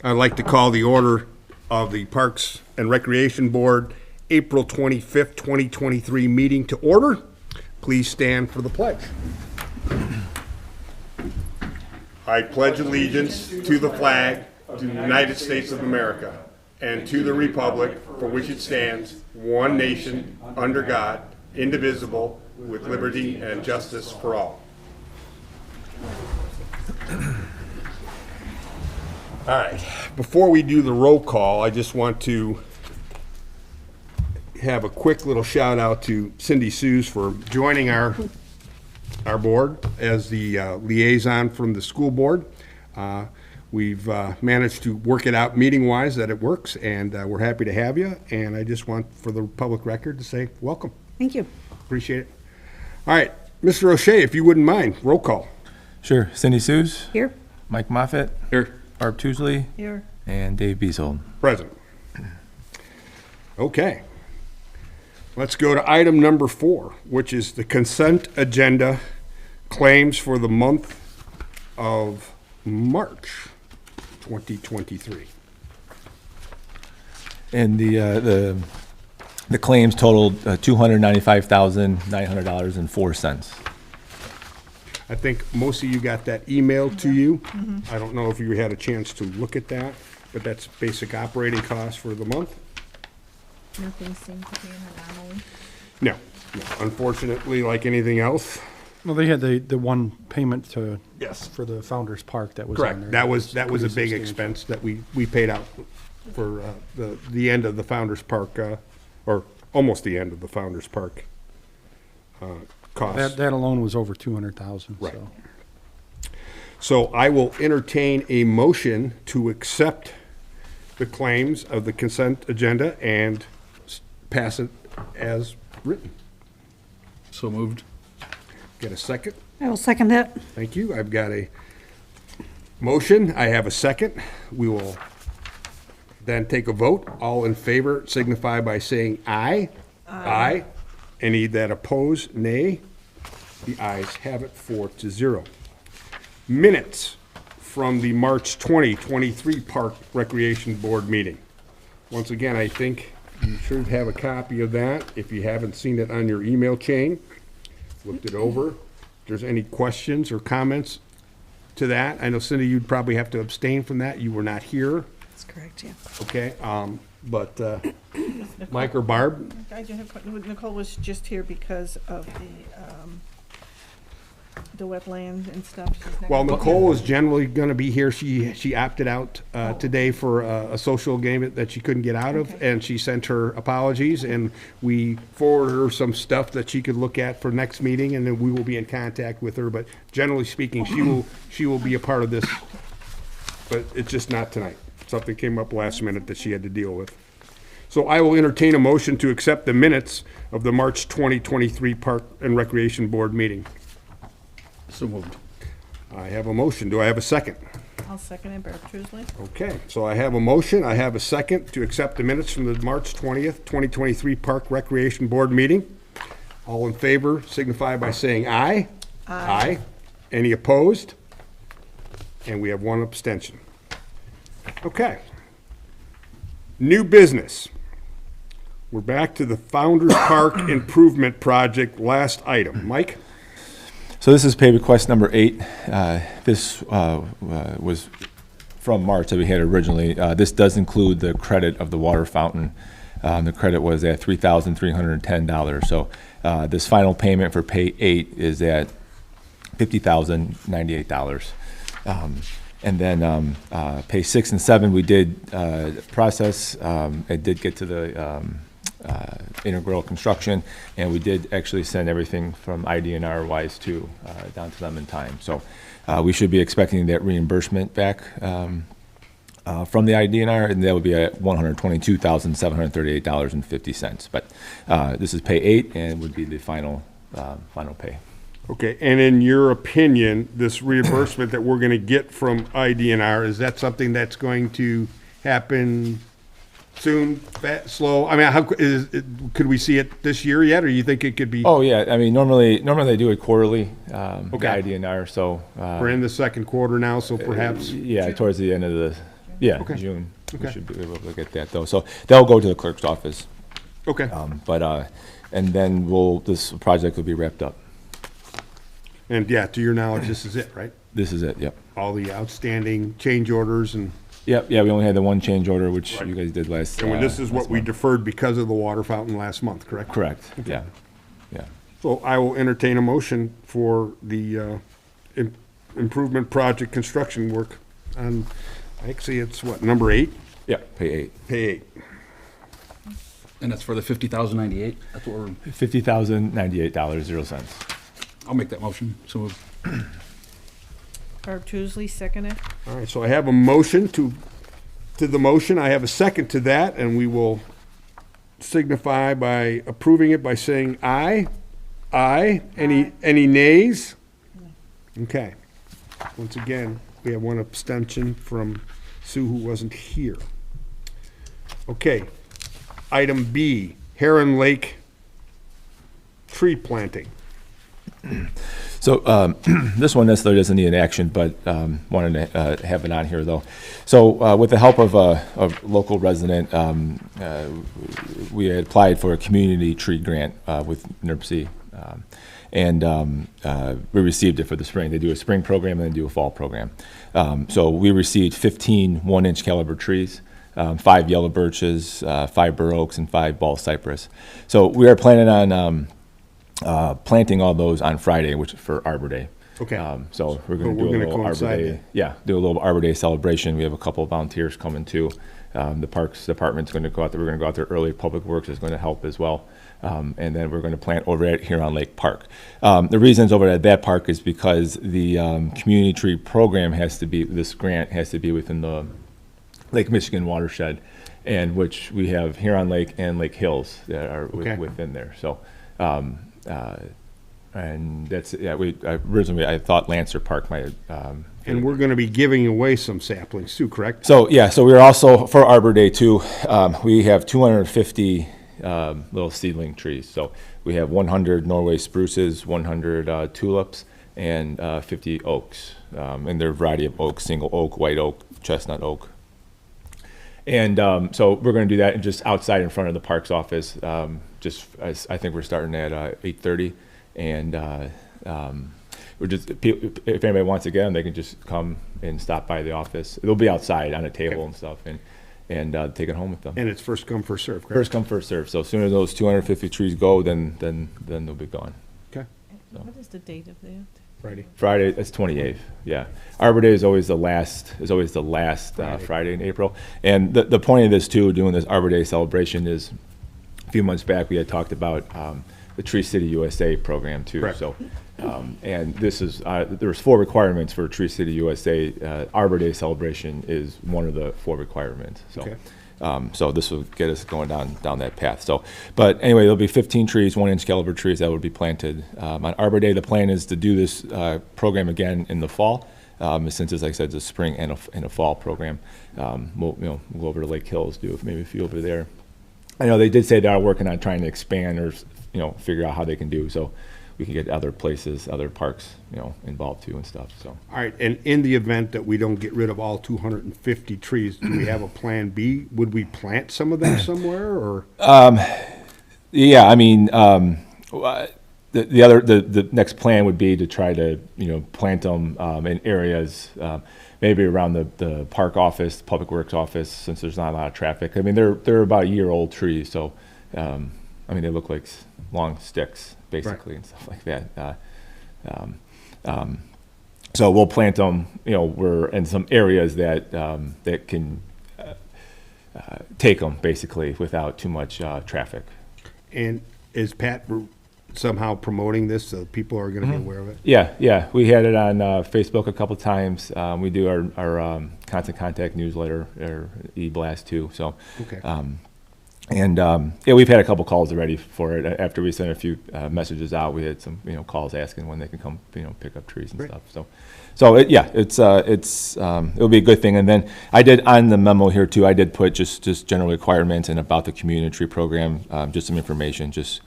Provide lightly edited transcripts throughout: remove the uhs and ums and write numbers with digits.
I'd like to call the order of the Parks and Recreation Board April 25th, 2023 meeting to order. Please stand for the pledge. I pledge allegiance to the flag of the United States of America and to the republic for which it stands, one nation, under God, indivisible, with liberty and justice for all. All right, before we do the roll call, I just want to have a quick little shout out to Cindy Sues for joining our board as the liaison from the school board. We've managed to work it out meeting-wise that it works, and we're happy to have you. And I just want, for the public record, to say welcome. Thank you. Appreciate it. All right, Mr. O'Shea, if you wouldn't mind, roll call. Sure. Cindy Sues. Here. Mike Moffett. Here. Barb Tuesley. Here. And Dave Beasold. Present. Okay. Let's go to item number 4, which is the consent agenda claims for the month of March 2023. And the claims totaled $295,900.04. I think most of you got that emailed to you. I don't know if you had a chance to look at that, but that's basic operating costs for the month. Nothing seemed to be an anomaly. No, unfortunately, like anything else. Well, they had the one payment to, Yes. for the Founders Park that was on Correct. there. That was a pretty big substantial. expense that we paid out for the end of the Founders Park, or almost the end of the Founders Park cost. That alone was over 200,000. Right. So. So I will entertain a motion to accept the claims of the consent agenda and pass it as written. So moved. Get a second? I will second that. Thank you. I've got a motion. I have a second. We will then take a vote. All in favor signify by saying aye. Aye. Any that oppose, nay. The ayes have it 4-0. Minutes from the March 2023 Park Recreation Board meeting. Once again, I think you should have a copy of that. If you haven't seen it on your email chain, looked it over. If there's any questions or comments to that, I know Cindy, you'd probably have to abstain from that. You were not here, That's correct, yeah. okay? But Mike or Barb? I do have, Nicole was just here because of the wetland and stuff. She's not Well, gonna be Nicole is generally going to be here. She opted out today for a social game that she couldn't get out of, Okay. and she sent her apologies, and we forwarded her some stuff that she could look at for next meeting, and then we will be in contact with her. But generally speaking, she will be a part of this, but it's just not tonight. Something came up last minute that she had to deal with. So I will entertain a motion to accept the minutes of the March 2023 Park and Recreation Board meeting. So moved. I have a motion. Do I have a second? I'll second it, Barb Trusley. Okay, so I have a motion, I have a second to accept the minutes from the March 20th, 2023 Park Recreation Board meeting. All in favor signify by saying aye. Aye. Any opposed? And we have one abstention. Okay. New business. We're back to the Founders Park Improvement Project, last item. Mike? So this is pay request number 8. This was from March that we had originally. This does include the credit of the water fountain. The credit was at $3,310. So this final payment for pay 8 is at $50,098. And then pay 6 and 7, we did process. It did get to the integral construction, and we did actually send everything from IDNR wise to down to them in time. So we should be expecting that reimbursement back from the IDNR, and that would be at $122,738.50. But this is pay 8 and would be the final pay. Okay, and in your opinion, this reimbursement that we're gonna get from IDNR, is that something that's going to happen soon, slow? I mean, could we see it this year yet, or you think it could be? Oh, yeah, I mean, normally they do it quarterly, the Okay. IDNR, so. We're in the second quarter now, so perhaps, Yeah, towards the end of the Yeah, Okay. June. We Okay. should be able to get that though. So that'll go to the clerk's office. Okay. And then this project will be wrapped up. And yeah, to your knowledge, this is it, right? This is it, yep. All the outstanding change orders and Yep, yeah, we only had the one change order, which Right. you guys did last. And this is last what we month. deferred because of the water fountain last month, correct? Correct, yeah, yeah. So I will entertain a motion for the improvement project construction work on, actually, it's what, number 8? Yep, pay 8. Pay 8. And that's for the 50,098? That's what we're, $50,098.00. I'll make that motion. So moved. Barb Truesdale, second it. All right, so I have a motion to the motion. I have a second to that, and we will signify by approving it by saying aye. Aye. Any nays? Okay. Once again, we have one abstention from Sue who wasn't here. Okay. Item B, Heron Lake tree planting. So this one necessarily doesn't need an action, but wanted to have it on here though. So with the help of a local resident, we had applied for a community tree grant with NERC, and we received it for the spring. They do a spring program and then do a fall program. So we received 15 1-inch caliber trees. 5 yellow birches, 5 bur oaks, and 5 ball cypress. So we are planning on planting all those on Friday, which is for Arbor Day. Okay. So we're going But to we're do a gonna little Arbor coincide Day. that. Yeah, do a little Arbor Day celebration. We have a couple of volunteers coming too. The Parks Department's going to go out there. We're going to go out there early. Public Works is going to help as well. And then we're going to plant over at Huron Lake Park. The reasons over at that park is because the community tree program this grant has to be within the Lake Michigan watershed, and which we have Huron Lake and Lake Hills that are Okay. within there. So, and that's, yeah, originally I thought Lancer Park might have. And we're going to be giving away some saplings too, correct? So, yeah, so we're also, for Arbor Day too, we have 250 little seedling trees. So we have 100 Norway spruces, 100 tulips, and 50 oaks. And there are a variety of oaks, single oak, white oak, chestnut oak. And so we're going to do that and just outside in front of the parks office. I think we're starting at 8:30, and we're just if anybody wants to get them, they can just come and stop by the office. They'll be outside on a table and stuff, and take it home with them. And it's first come, first serve, correct? First come, first serve. So as soon as those 250 trees go, then they'll be gone. Okay, What is the date of that? Friday. Friday, it's 28th, yeah. Arbor Day is always the last Friday in April. And the point of this too, doing this Arbor Day celebration is, a few months back, we had talked about the Tree City USA program too. Correct. So, and this is, there's 4 requirements for Tree City USA. Arbor Day celebration is one of the 4 requirements, so. Okay. So this will get us going down that path. So, but anyway, there'll be 15 trees, 1-inch caliber trees that will be planted on Arbor Day. The plan is to do this program again in the fall, since, as I said, it's a spring and a fall program. We'll go over to Lake Hills, do maybe a few over there. I know they did say they are working on trying to expand or figure out how they can do so. We can get other places, other parks, involved too and stuff. So. All right, and in the event that we don't get rid of all 250 trees, do we have a plan B? Would we plant some of them somewhere, or? Yeah, I mean, the next plan would be to try to plant them in areas maybe around the park office, public works office, since there's not a lot of traffic. I mean, they're about a year-old trees, so I mean they look like long sticks basically and stuff like that. So we'll plant them. We're in some areas that that can take them basically without too much traffic. And is Pat somehow promoting this so people are going to be aware of it? Yeah, we had it on Facebook a couple times. We do our constant contact newsletter or e-blast too. So, Okay. Yeah, we've had a couple calls already for it. After we sent a few messages out, we had some calls asking when they can come pick up trees and Great. stuff. So it'll be a good thing. And then I did on the memo here too. I did put just general requirements and about the community tree program, just some information, just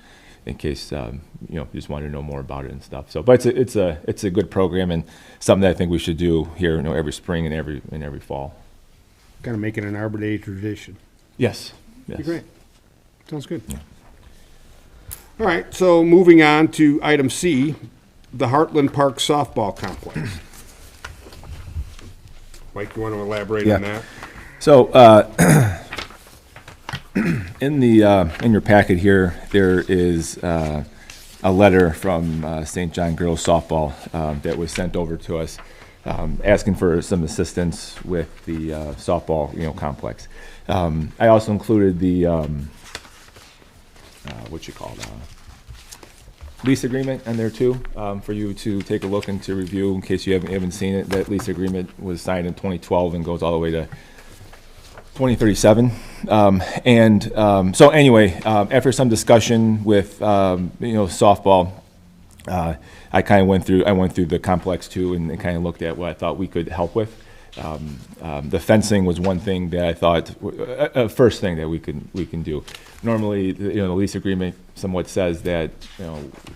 in case you just wanted to know more about it and stuff. So, but it's a good program and something that I think we should do here, every spring and every fall. kind of making an Arbor Day tradition. Yes, yes. Be great. Sounds good. All right, so moving on to item C, the Heartland Park softball complex. Mike, you want to elaborate on Yeah. that? So, in your packet here, there is a letter from St. John Girls Softball that was sent over to us, asking for some assistance with the softball, complex. I also included the lease agreement in there too, for you to take a look and to review in case you haven't seen it. That lease agreement was signed in 2012 and goes all the way to 2037. So anyway, after some discussion with, softball, I kind of went through the complex too and kind of looked at what I thought we could help with. The fencing was one thing that I thought, first thing that we can do. Normally, the lease agreement somewhat says that,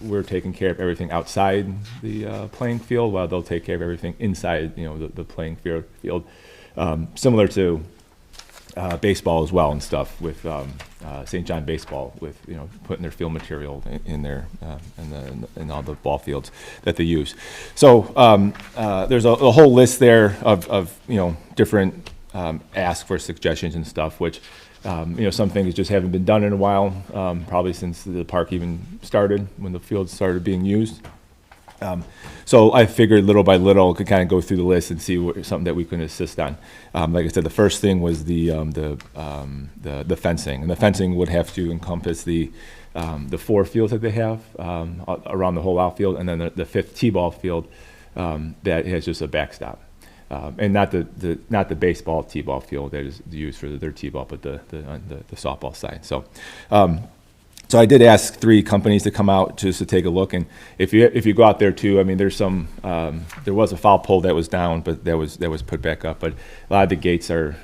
we're taking care of everything outside the playing field, while they'll take care of everything inside, the playing field. Similar to baseball as well and stuff with St. John Baseball, with putting their field material in there in all the ball fields that they use. So there's a whole list there of different asks for suggestions and stuff, which some things just haven't been done in a while, probably since the park even started, when the fields started being used. So I figured little by little could kind of go through the list and see something that we can assist on. Like I said, the first thing was the fencing, and the fencing would have to encompass the 4 fields that they have around the whole outfield, and then the 5th T-ball field that has just a backstop, and not the baseball T-ball field that is used for their T-ball, but the softball side. So I did ask 3 companies to come out just to take a look, and if you go out there too, I mean, there's some there was a foul pole that was down, but that was put back up. But a lot of the gates are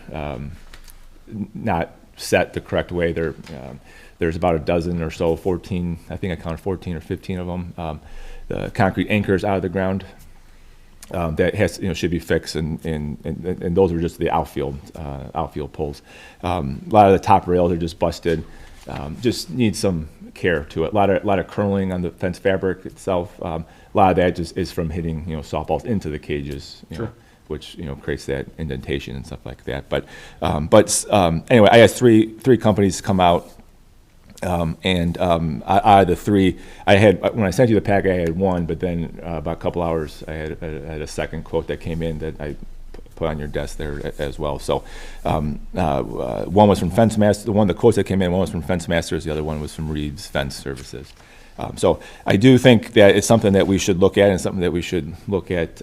not set the correct way. There's about a dozen or so, 14. I think I counted 14 or 15 of them. The concrete anchors out of the ground that has should be fixed, and those are just the outfield poles. A lot of the top rails are just busted. Just needs some care to it. A lot of curling on the fence fabric itself. A lot of that just is from hitting softballs into the cages, which creates that indentation and stuff like that. But anyway, I asked three companies to come out, and out of the 3, I had, when I sent you the packet, I had 1, but then about a couple hours, I had a second quote that came in that I put on your desk there as well. So one was from Fence Master, the quotes that came in, one was from Fence Masters, the other one was from Reeves Fence Services. So I do think that it's something that we should look at, and something that we should look at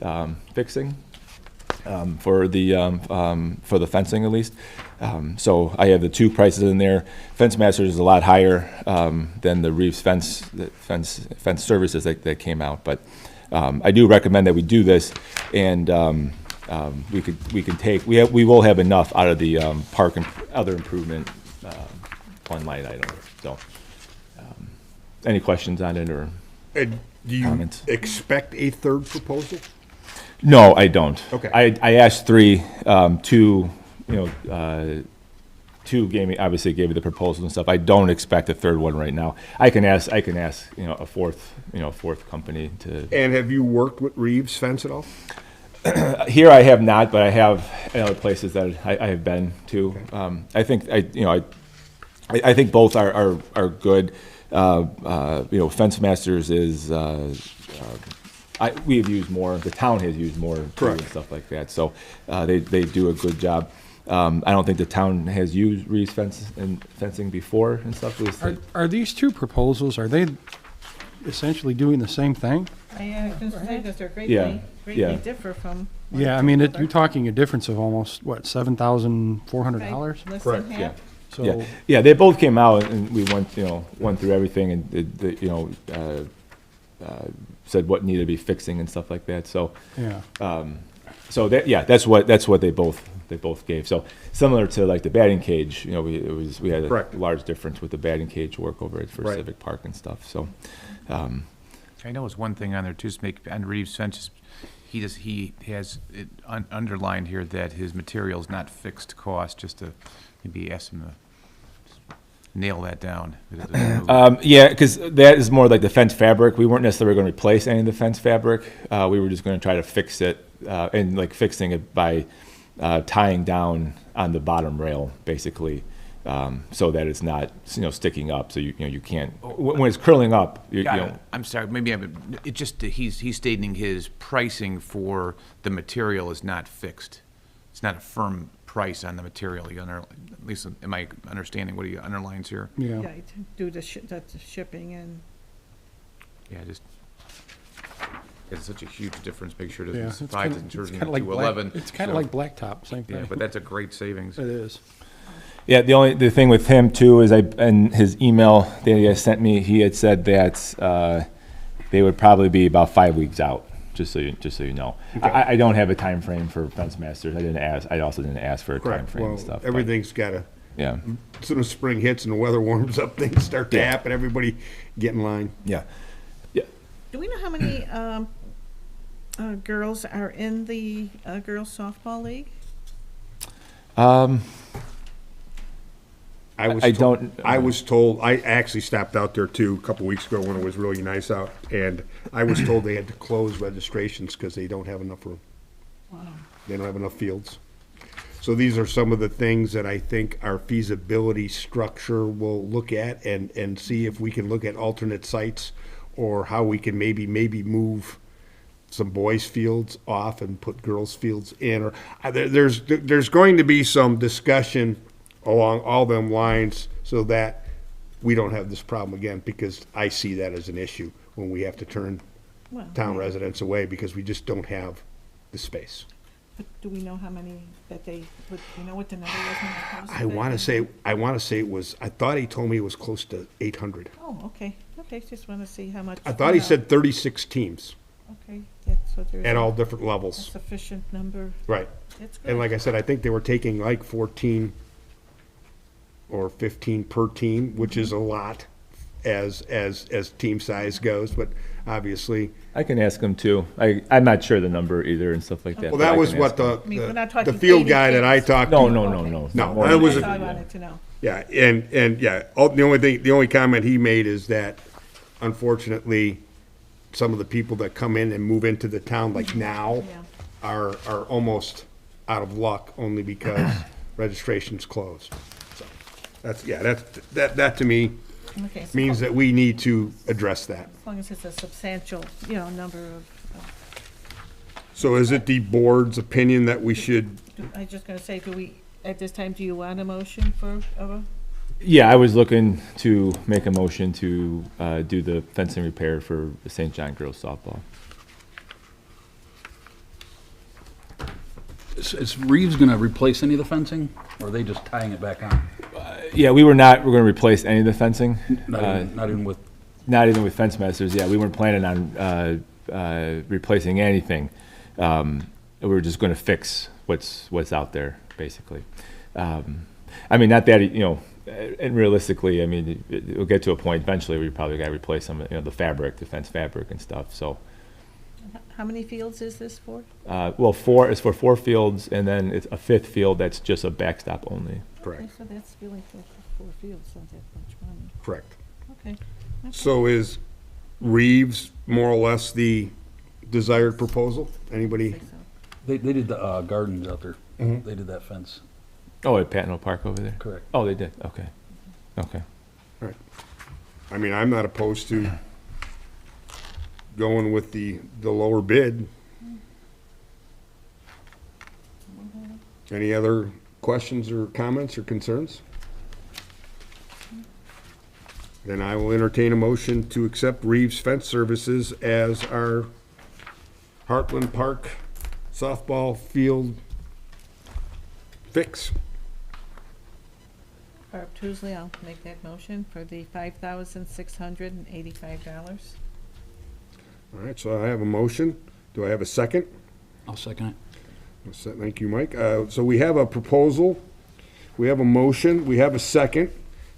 fixing for the fencing at least. So I have the 2 prices in there. Fence Masters is a lot higher than the Reeves Fence Services that came out, but I do recommend that we do this, and we will have enough out of the park and other improvement fund line item. So, any questions on it or Do you comments? expect a 3rd proposal? No, I don't. Okay. I asked 3, 2 gave me the proposals and stuff. I don't expect a 3rd one right now. I can ask a fourth company to. And have you worked with Reeves Fence at all? Here I have not, but I have in other places that I have been to. I think I think both are good. Fence Masters is we have used more. The town has used more too, and stuff like that. So they do a good job. I don't think the town has used Reeves fencing before and stuff. Are these 2 proposals, are they essentially doing the same thing? Because they're Yeah. greatly differ from. one Yeah, I to mean, another. you're talking a difference of almost, what, $7,400? Less Correct, than yeah. half. So, Yeah, they both came out and we went through everything and said what needed to be fixing and stuff like that. So yeah. that's what they both gave. So similar to like the batting cage, we had a Correct. large difference with the batting cage work over at First Right. Civic Park and stuff. So I know it's one thing on there too, is make, on Reeves Fences, he has it underlined here that his material is not fixed cost, just to maybe ask him to nail that down. Yeah, because that is more like the fence fabric. We weren't necessarily going to replace any of the fence fabric. We were just going to try to fix it, and like fixing it by tying down on the bottom rail, basically, so that it's not, sticking up. So you can't, when it's curling up, Got it. I'm sorry, maybe it's just that he's stating his pricing for the material is not fixed. It's not a firm price on the material. At least am I understanding what he underlines here? Yeah. Yeah, to do that's the shipping and, Yeah, just, it's such a huge difference. Make sure it Yeah. doesn't, It's five kinda- doesn't turn it's into kinda like black- 11. It's kind of so- like blacktop, same thing. Yeah, but that's a great savings. It is. Yeah, the thing with him too is in his email that he had sent me, he had said that they would probably be about 5 weeks out. Just so you know, I don't have a time frame for Fence Masters. I didn't ask. I also didn't ask for a time Correct. frame Well, and stuff. but, everything's gotta, yeah, as soon as spring hits and the weather warms up, things start to Yeah. happen, everybody get in line. yeah. do we know how many, girls are in the, girls softball league? I was I told- don't- I was told, I actually stopped out there too, a couple weeks ago when it was really nice out, and I was told they had to close registrations because they don't have enough room. They don't have enough fields. So these are some of the things that I think our feasibility structure will look at and see if we can look at alternate sites or how we can maybe move some boys' fields off and put girls' fields in, or there's going to be some discussion along all them lines so that we don't have this problem again, because I see that as an issue when we have to turn Well, town yeah. residents away because we just don't have the space. But do we know how many that they, do you know what the number was when they posted I it? want to say it was, I thought he told me it was close to 800. Oh, okay, just want to see how much. I thought he you know. said 36 teams Okay, that's what there's. at a- all different a levels. Sufficient number, Right. that's good. And like I said, I think they were taking like 14 or 15 per team, which is a lot as team size goes, but obviously, I can ask him too. I'm not sure the number either and stuff like that. well, but I that was can what ask him. I mean, we're not the talking field 80 guy that I kids. talked to. No, Okay. no. No, More that than was That's that. all I wanted to know. Yeah, and yeah, the only comment he made is that unfortunately, some of the people that come in and move into the town like now Yeah. are almost out of luck only because registration's closed. So that to me Okay, so means that we need to address that. as long as it's a substantial, number of, So is it the board's opinion that we should, I was just gonna say, at this time, do you want a motion for, Yeah, I was looking to make a motion to do the fencing repair for the St. John girls softball. Is Reeves gonna replace any of the fencing, or are they just tying it back on? Yeah, we're going to replace any of the fencing. Not even with, Not even with Fence Masters, yeah, we weren't planning on replacing anything. We were just gonna fix what's out there, basically. I mean, not that, and realistically, I mean, it'll get to a point eventually where you probably gotta replace some of, the fabric, the fence fabric and stuff, so. how many fields is this for? Well, it's for 4 fields, and then it's a 5th field that's just a backstop only. correct, Okay, so that's really for 4 fields, not that much money. correct. Okay. So is Reeves more or less the desired proposal? Anybody? Think so. they did the gardens out there. Mhm. They did that fence, Oh, at Patno Park over there? correct. Oh, they did, okay, okay. I mean, I'm not opposed to going with the lower bid. Any other questions or comments or concerns? Then I will entertain a motion to accept Reeves Fence Services as our Heartland Park softball field fix. Barb Tusley, I'll make that motion for the $5,685. All right, so I have a motion. Do I have a second? I'll second it. Thank you, Mike. So we have a proposal, we have a motion, we have a second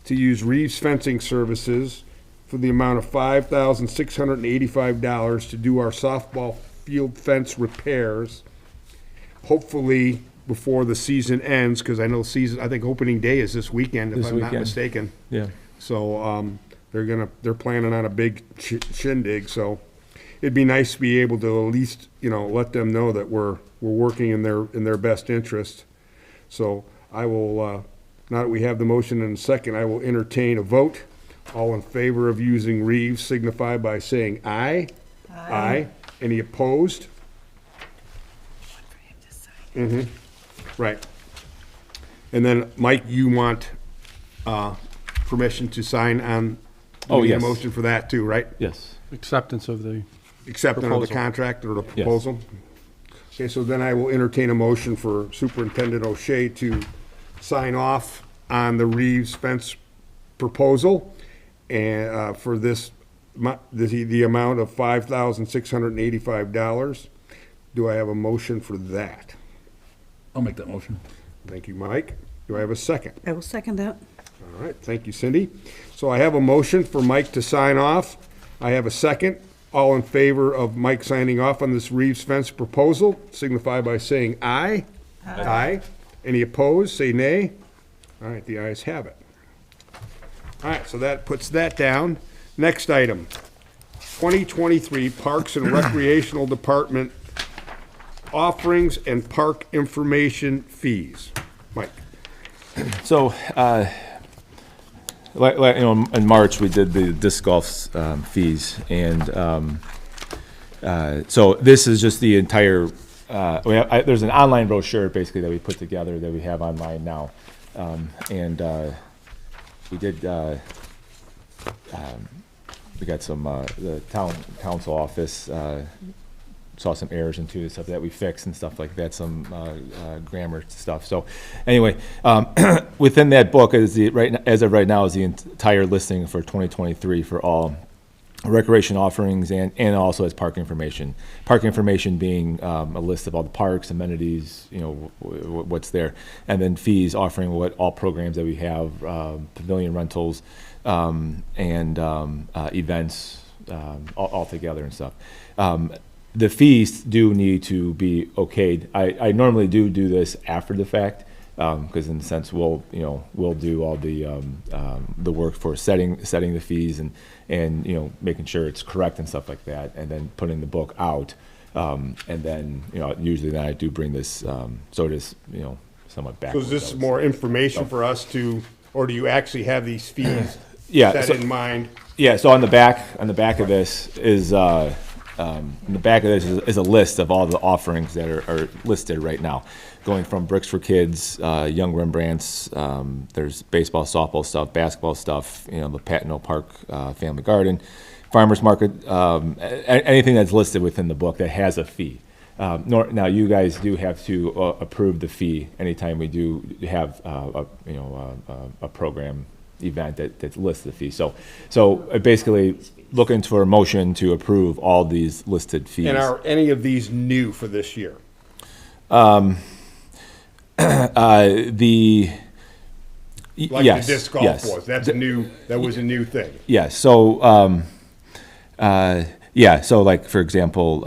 to use Reeves Fencing Services for the amount of $5,685 to do our softball field fence repairs, hopefully before the season ends, because I know I think opening day is this weekend, if This I'm not weekend. mistaken. Yeah. So, they're planning on a big shindig, so it'd be nice to be able to at least, let them know that we're working in their best interest. So I will, now that we have the motion in a second, I will entertain a vote. All in favor of using Reeves signify by saying aye. Aye. Any opposed? Right. And then, Mike, you want, permission to sign on? Oh, you need yes. a motion for that too, right? Yes. Acceptance of the, Acceptance of the Proposal. contract or the Yes. proposal? Okay, so then I will entertain a motion for Superintendent O'Shea to sign off on the Reeves fence proposal and, for this, the amount of $5,685. Do I have a motion for that? I'll make that motion. Thank you, Mike. Do I have a second? I will second that. All right, thank you, Cindy. So I have a motion for Mike to sign off. I have a second. All in favor of Mike signing off on this Reeves fence proposal, signify by saying aye. Aye. Any opposed, say nay. All right, the ayes have it. All right, so that puts that down. Next item, 2023 Parks and Recreational Department offerings and park information fees. Mike? So, in March, we did the disc golf fees, and so this is just the entire, there's an online brochure, basically, that we put together that we have online now. And we did, we got some, the town council office saw some errors into the stuff that we fixed and stuff like that, some grammar stuff. So anyway, within that book, as of right now, is the entire listing for 2023 for all recreation offerings and also as park information. Park information being a list of all the parks, amenities, what's there, and then fees offering what all programs that we have, pavilion rentals, and events, all together and stuff. The fees do need to be okayed. I normally do this after the fact, because in a sense we'll do all the work for setting the fees and making sure it's correct and stuff like that, and then putting the book out, and then usually then I do bring this, so it is somewhat So backwards. is this more information for us to, or do you actually have these fees Yeah, set so- in mind? Yeah, so on the back of this is a list of all the offerings that are listed right now, going from Bricks for Kids, Young Rembrandts, there's baseball, softball stuff, basketball stuff, the Patino Park Family Garden, Farmers Market, anything that's listed within the book that has a fee. Now, you guys do have to approve the fee anytime we do have a program event that lists the fee. So basically looking for a motion to approve all these listed fees. And are any of these new for this year? Like Yes, the disc golf yes. was, that was a new thing. Yeah, so, so like, for example,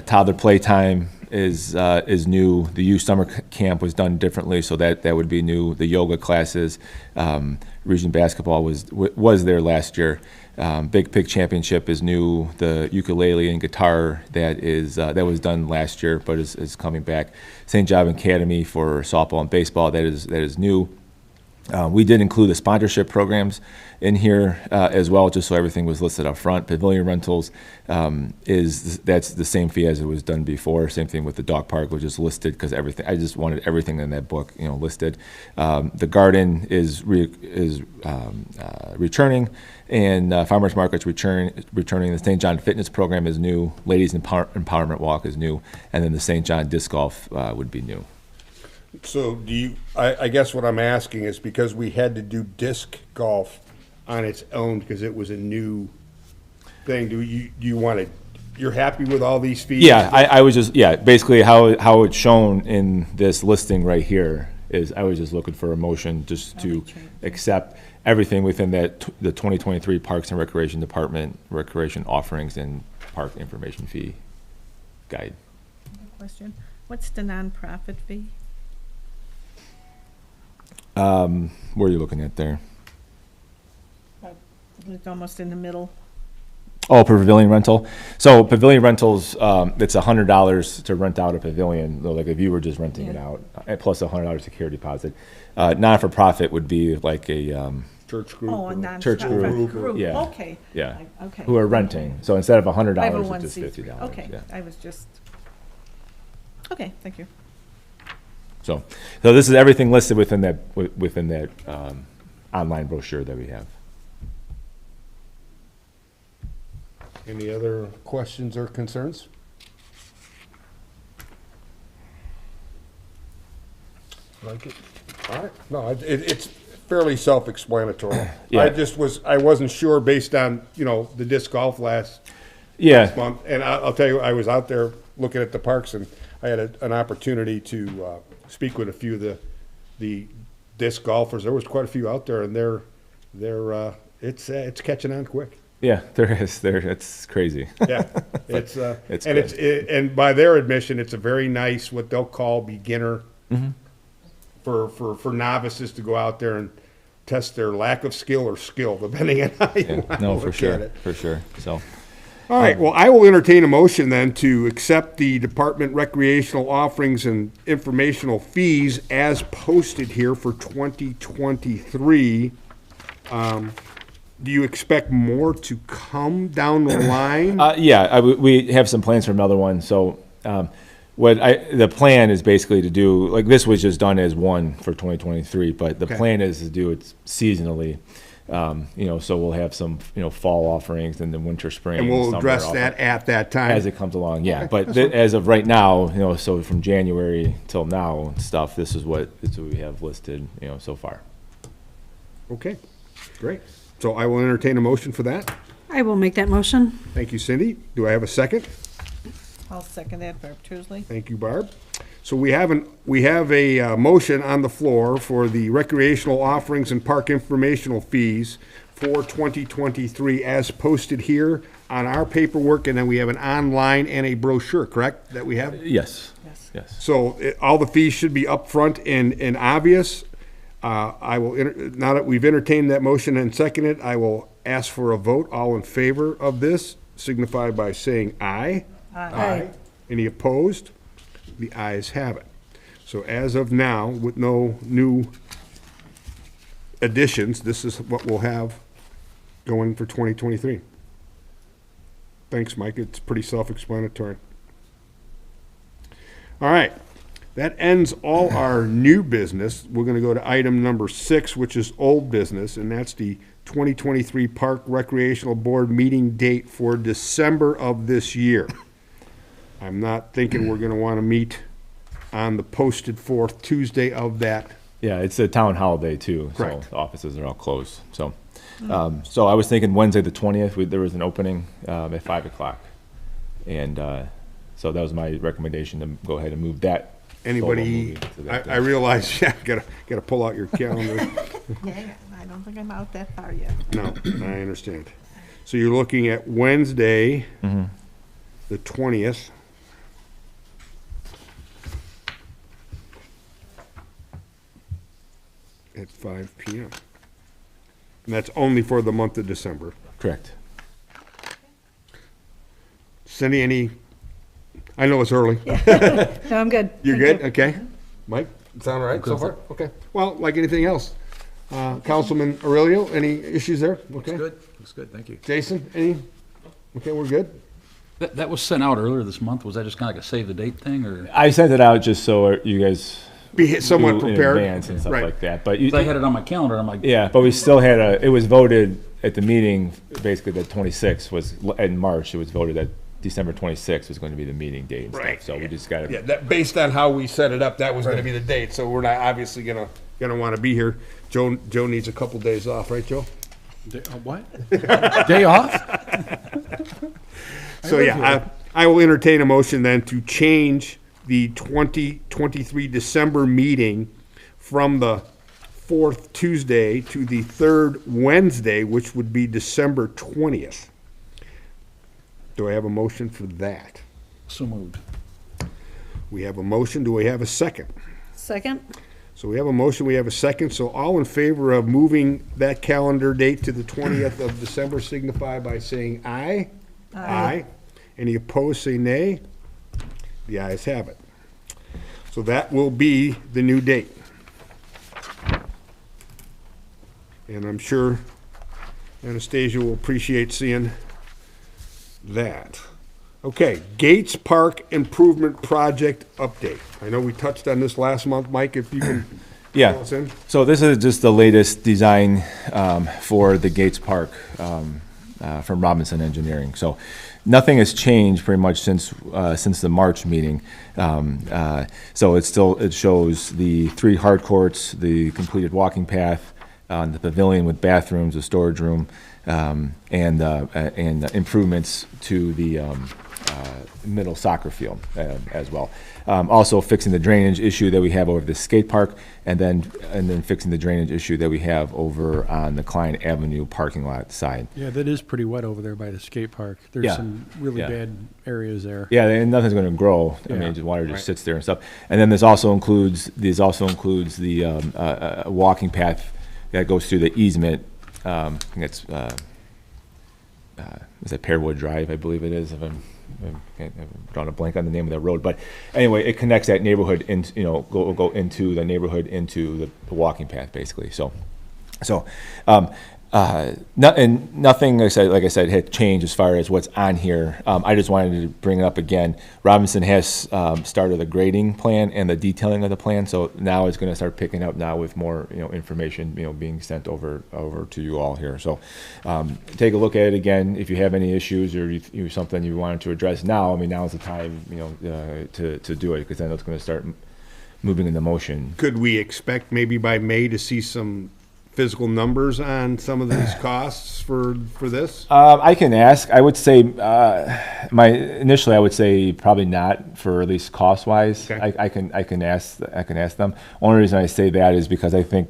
toddler playtime is new. The youth summer camp was done differently, so that would be new. The yoga classes, Region Basketball was there last year. Big Pig Championship is new. The ukulele and guitar that was done last year, but is coming back. St. John Academy for softball and baseball, that is new. We did include the sponsorship programs in here as well, just so everything was listed up front. Pavilion rentals that's the same fee as it was done before. Same thing with the dog park, which is listed because everything. I just wanted everything in that book, listed. The garden is returning, and Farmers Market's returning. The St. John Fitness program is new. Ladies Empowerment Walk is new, and then the St. John Disc Golf would be new. So I guess what I'm asking is because we had to do disc golf on its own because it was a new thing, do you want to, you're happy with all these fees? Yeah, I was just, basically how it's shown in this listing right here is I was just looking for a motion just to accept everything within the 2023 Parks and Recreation Department, recreation offerings and park information fee. guide. Question, what's the nonprofit fee? Where are you looking at there? It's almost in the middle. Oh, pavilion rental. So pavilion rentals, it's $100 to rent out a pavilion, though, like if you were just renting it Yeah. out, plus a $100 security deposit. Not-for-profit would be like a, Church group. Oh, a or- nonprofit Church group, group, yeah. okay. yeah, Okay. who are renting. So instead of $100, it's just 501c3. $50. Okay, yeah. I was just, okay, thank you. So this is everything listed within that, online brochure that we have. Any other questions or concerns? Like it? All right, no, it's fairly self-explanatory. Yeah. I wasn't sure based on, the disc golf last Yeah, month, and I'll tell you, I was out there looking at the parks, and I had an opportunity to speak with a few of the disc golfers. There was quite a few out there, and it's catching on quick. yeah, it's crazy. Yeah, it's It's and good. and by their admission, it's a very nice what they'll call beginner Mm-hmm. for novices to go out there and test their lack of skill or skill, depending on how you Yeah, want to no, look for at sure, it. for sure. So, All right, well, I will entertain a motion then to accept the department recreational offerings and informational fees as posted here for 2023. Do you expect more to come down the line? yeah, we have some plans for another one. So, the plan is basically to do, like, this was just done as one for 2023, but the Okay. plan is to do it seasonally. So we'll have some, fall offerings and then winter, spring. And we'll summer address offerings that at that time. as it comes along, yeah. But as of right now, so from January till now and stuff, this is what we have listed, so far. Okay, great. So I will entertain a motion for that. I will make that motion. Thank you, Cindy. Do I have a second? I'll second that, Barb Trusley. Thank you, Barb. So we have a motion on the floor for the recreational offerings and park informational fees for 2023 as posted here on our paperwork, and then we have an online and a brochure, correct, that we have? Yes. Yes. Yes. So all the fees should be upfront and obvious. Now that we've entertained that motion and seconded, I will ask for a vote. All in favor of this signify by saying aye. Aye. Any opposed? The ayes have it. So as of now, with no new additions, this is what we'll have going for 2023. Thanks, Mike. It's pretty self-explanatory. All right. That ends all our new business. We're going to go to item number 6, which is old business, and that's the 2023 Park Recreational Board meeting date for December of this year. I'm not thinking we're going to want to meet on the posted fourth Tuesday of that. Yeah, it's a town holiday too, so Correct. the offices are all closed. So, so I was thinking Wednesday the 20th. There was an opening at 5:00, and so that was my recommendation to go ahead and move that. solo Anybody, movie to that I day. realize, yeah, gotta pull out your calendar. Yeah, I don't think I'm out that far yet. No, I understand. So you're looking at Wednesday, the 20th. At 5 PM. And that's only for the month of December. Correct. Cindy, I know it's early. No, I'm good. You're Thank good? Okay. Mike, sound all right so far? Okay. Well, like anything else. Councilman Aurelio, any issues there? Okay. Looks good, thank you. Jason, any? Okay, we're good? That was sent out earlier this month. Was that just kind of like a save the date thing, or? I sent it out just so you guys Be somewhat knew in prepared. advance and stuff Right. like that. But 'Cause I had it on my calendar, I'm like, yeah, but we still had it was voted at the meeting, basically the 26th was, in March, it was voted that December 26th was going to be the meeting date and stuff. Right. So we just got Yeah, to, that, based on how we set it up, that was gonna be the date, so we're not obviously gonna wanna be here. Joe needs a couple days off, right, Joe? What? Day off? So, yeah, I will entertain a motion then to change the 2023 December meeting from the fourth Tuesday to the third Wednesday, which would be December 20th. Do I have a motion for that? So moved. We have a motion. Do we have a second? Second? So we have a motion, we have a second. So all in favor of moving that calendar date to the 20th of December signify by saying aye. Aye. Any opposed, say nay. The ayes have it. So that will be the new date. And I'm sure Anastasia will appreciate seeing that. Okay, Gates Park Improvement Project update. I know we touched on this last month, Mike, if you can fill Yeah, us in. so this is just the latest design for the Gates Park from Robinson Engineering. So nothing has changed pretty much since the March meeting. So it shows the 3 hard courts, the completed walking path, the pavilion with bathrooms, a storage room, and improvements to the middle soccer field as well. Also fixing the drainage issue that we have over the skate park, and then fixing the drainage issue that we have over on the Klein Avenue parking lot side. Yeah, that is pretty wet over there by the skate park. There's Yeah. some really Yeah. bad areas there. Yeah, and nothing's going to grow. I Yeah. mean, just water just sits there and stuff. And then this also includes the walking path that goes through the easement. I think it's is it Pearwood Drive, I believe it is. If I've drawn a blank on the name of that road, but anyway, it connects that neighborhood into go into the neighborhood into the walking path basically. So nothing, like I said, had changed as far as what's on here. I just wanted to bring it up again. Robinson has started the grading plan and the detailing of the plan, so now it's going to start picking up now with more information being sent over to you all here. So take a look at it again. If you have any issues or something you wanted to address now, I mean, now's the time to do it, because then it's going to start moving into motion. Could we expect maybe by May to see some physical numbers on some of these costs for this? I can ask. I would say initially I would say probably not, for at least cost wise. Okay. I can ask them. Only reason I say that is because I think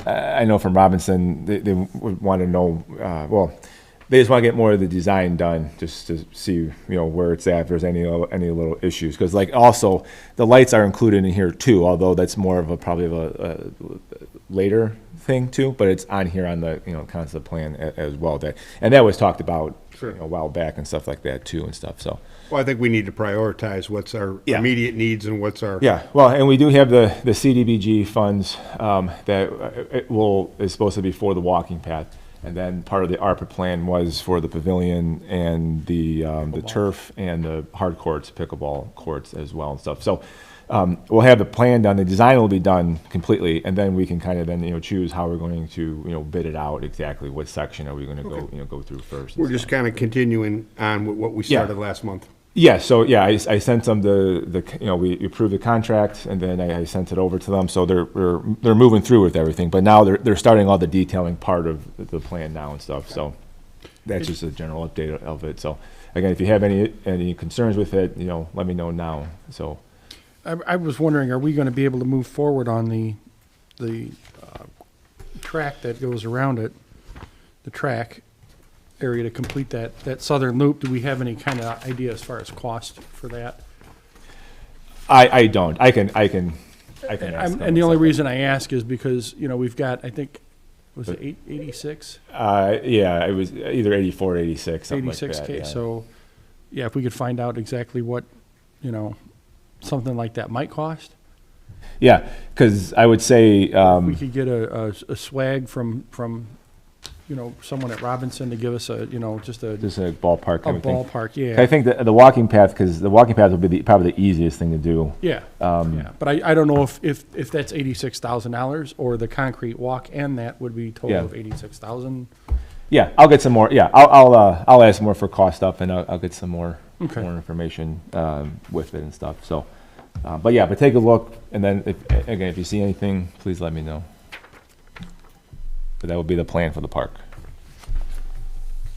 I know from Robinson they would want to know. They just want to get more of the design done, just to see where it's at, if there's any little issues. Because also the lights are included in here too, although that's more of a later thing too, but it's on here on the concept plan as well. That was talked about Sure. a while back and stuff like that too and stuff. So Well, I think we need to prioritize what's our Yeah. immediate needs and what's our. yeah, well, and we do have the CDBG funds that is supposed to be for the walking path, and then part of the ARPA plan was for the pavilion and the turf and the hard courts, pickleball courts as well and stuff. So we'll have the plan done, the design will be done completely, and then we can kind of then choose how we're going to bid it out exactly. What section are we going to go through first? and We're just stuff. kind of continuing on with what we Yeah. started last month. Yeah, so yeah, I sent them we approved the contract, and then I sent it over to them, so they're moving through with everything, but now they're starting all the detailing part of the plan now and stuff, so that's just a general update of it. So again, if you have any concerns with it, let me know now. So I was wondering, are we going to be able to move forward on the track that goes around it, the track area to complete that southern loop? Do we have any kind of idea as far as cost for that? I don't. I can ask them And the only stuff. reason I ask is because, we've got, I think, was it 86? Yeah, it was either 84 or 86, something like that. 86K. Yeah. So, yeah, if we could find out exactly what, something like that might cost. Yeah, because I would say, We could get a swag from someone at Robinson to give us just a just a ballpark kind of thing. ballpark, I yeah. think the walking path, because the walking path would be probably the easiest thing to do. Yeah, yeah. But I don't know if that's $86,000 or the concrete walk and that would be total Yeah. of 86,000. Yeah, I'll get some more. Yeah, I'll ask more for cost up, and I'll get some more Okay. information with it and stuff. So, but take a look, and then if you see anything, please let me know. But that would be the plan for the park.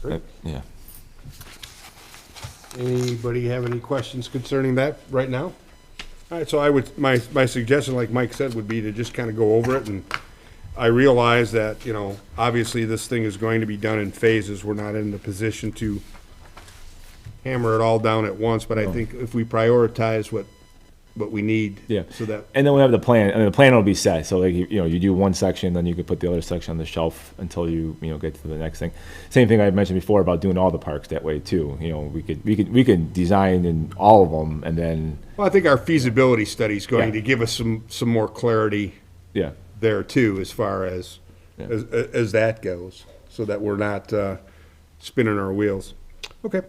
Great. Yeah. Anybody have any questions concerning that right now? All right, so my suggestion, like Mike said, would be to just kind of go over it, and I realize that, obviously this thing is going to be done in phases. We're not in the position to hammer it all down at once, but I think if we prioritize what we need. Yeah. So that, And then we have the plan, and the plan will be set, so like, you do one section, then you could put the other section on the shelf until you get to the next thing. Same thing I mentioned before about doing all the parks that way too, we could design in all of them, and then, well, I think our feasibility study is going Yeah. to give us some more clarity yeah, there too, as far as, Yeah. as that goes, so that we're not, spinning our wheels. Okay.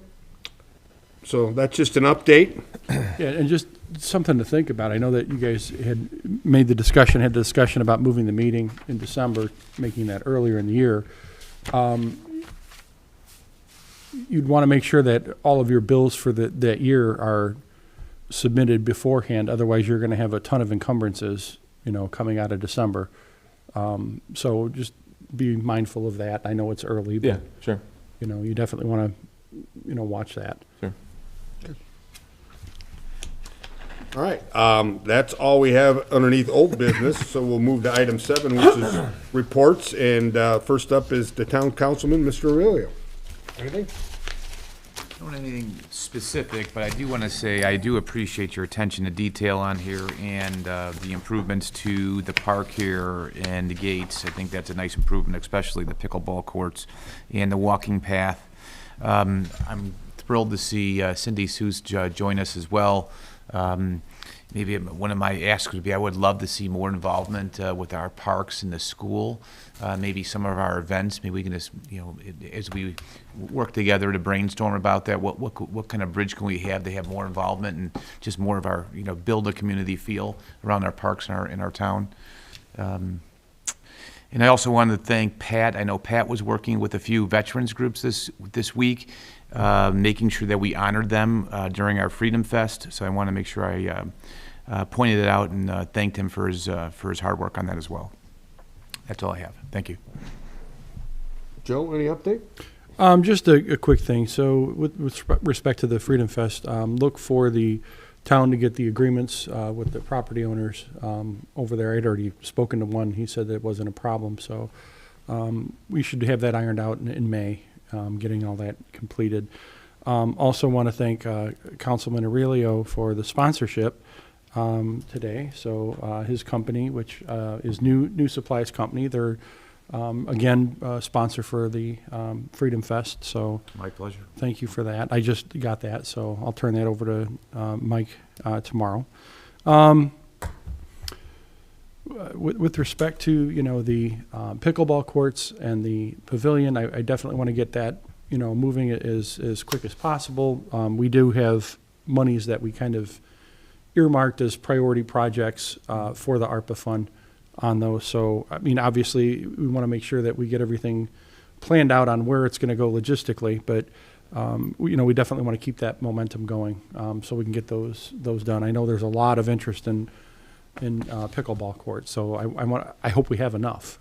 So that's just an update. Yeah, and just something to think about. I know that you guys had had the discussion about moving the meeting in December, making that earlier in the year. You'd want to make sure that all of your bills for that year are submitted beforehand, otherwise you're going to have a ton of encumbrances, coming out of December. So just be mindful of that. I know it's early, yeah, but, sure, you definitely want to, watch that. sure. All right, that's all we have underneath old business, so we'll move to item 7, which is reports, and, first up is the town councilman, Mr. Aurelio. Anything? I don't have anything specific, but I do want to say I do appreciate your attention to detail on here and the improvements to the park here and the gates. I think that's a nice improvement, especially the pickleball courts and the walking path. I'm thrilled to see Cindy Seuss join us as well. Maybe one of my asks would be I would love to see more involvement with our parks and the school, maybe some of our events. Maybe we can just, as we work together to brainstorm about that, what kind of bridge can we have to have more involvement and just more of our, build a community feel around our parks in our town. And I also wanted to thank Pat. I know Pat was working with a few veterans groups this week, making sure that we honored them during our Freedom Fest. So I want to make sure I pointed it out and thanked him for his hard work on that as well. That's all I have. Thank you. Joe, any update? Just a quick thing. So with respect to the Freedom Fest, look for the town to get the agreements with the property owners over there. I'd already spoken to one. He said that it wasn't a problem. So we should have that ironed out in May, getting all that completed. Also want to thank Councilman Aurelio for the sponsorship today. So his company, which is New Supplies Company, they're again sponsor for the Freedom Fest. So My pleasure. thank you for that. I just got that, so I'll turn that over to Mike tomorrow. With respect to the pickleball courts and the pavilion, I definitely want to get that moving as quick as possible. We do have monies that we kind of earmarked as priority projects for the ARPA fund on those. So I mean, obviously, we want to make sure that we get everything planned out on where it's going to go logistically, but we definitely want to keep that momentum going so we can get those done. I know there's a lot of interest in pickleball courts, so I hope we have enough.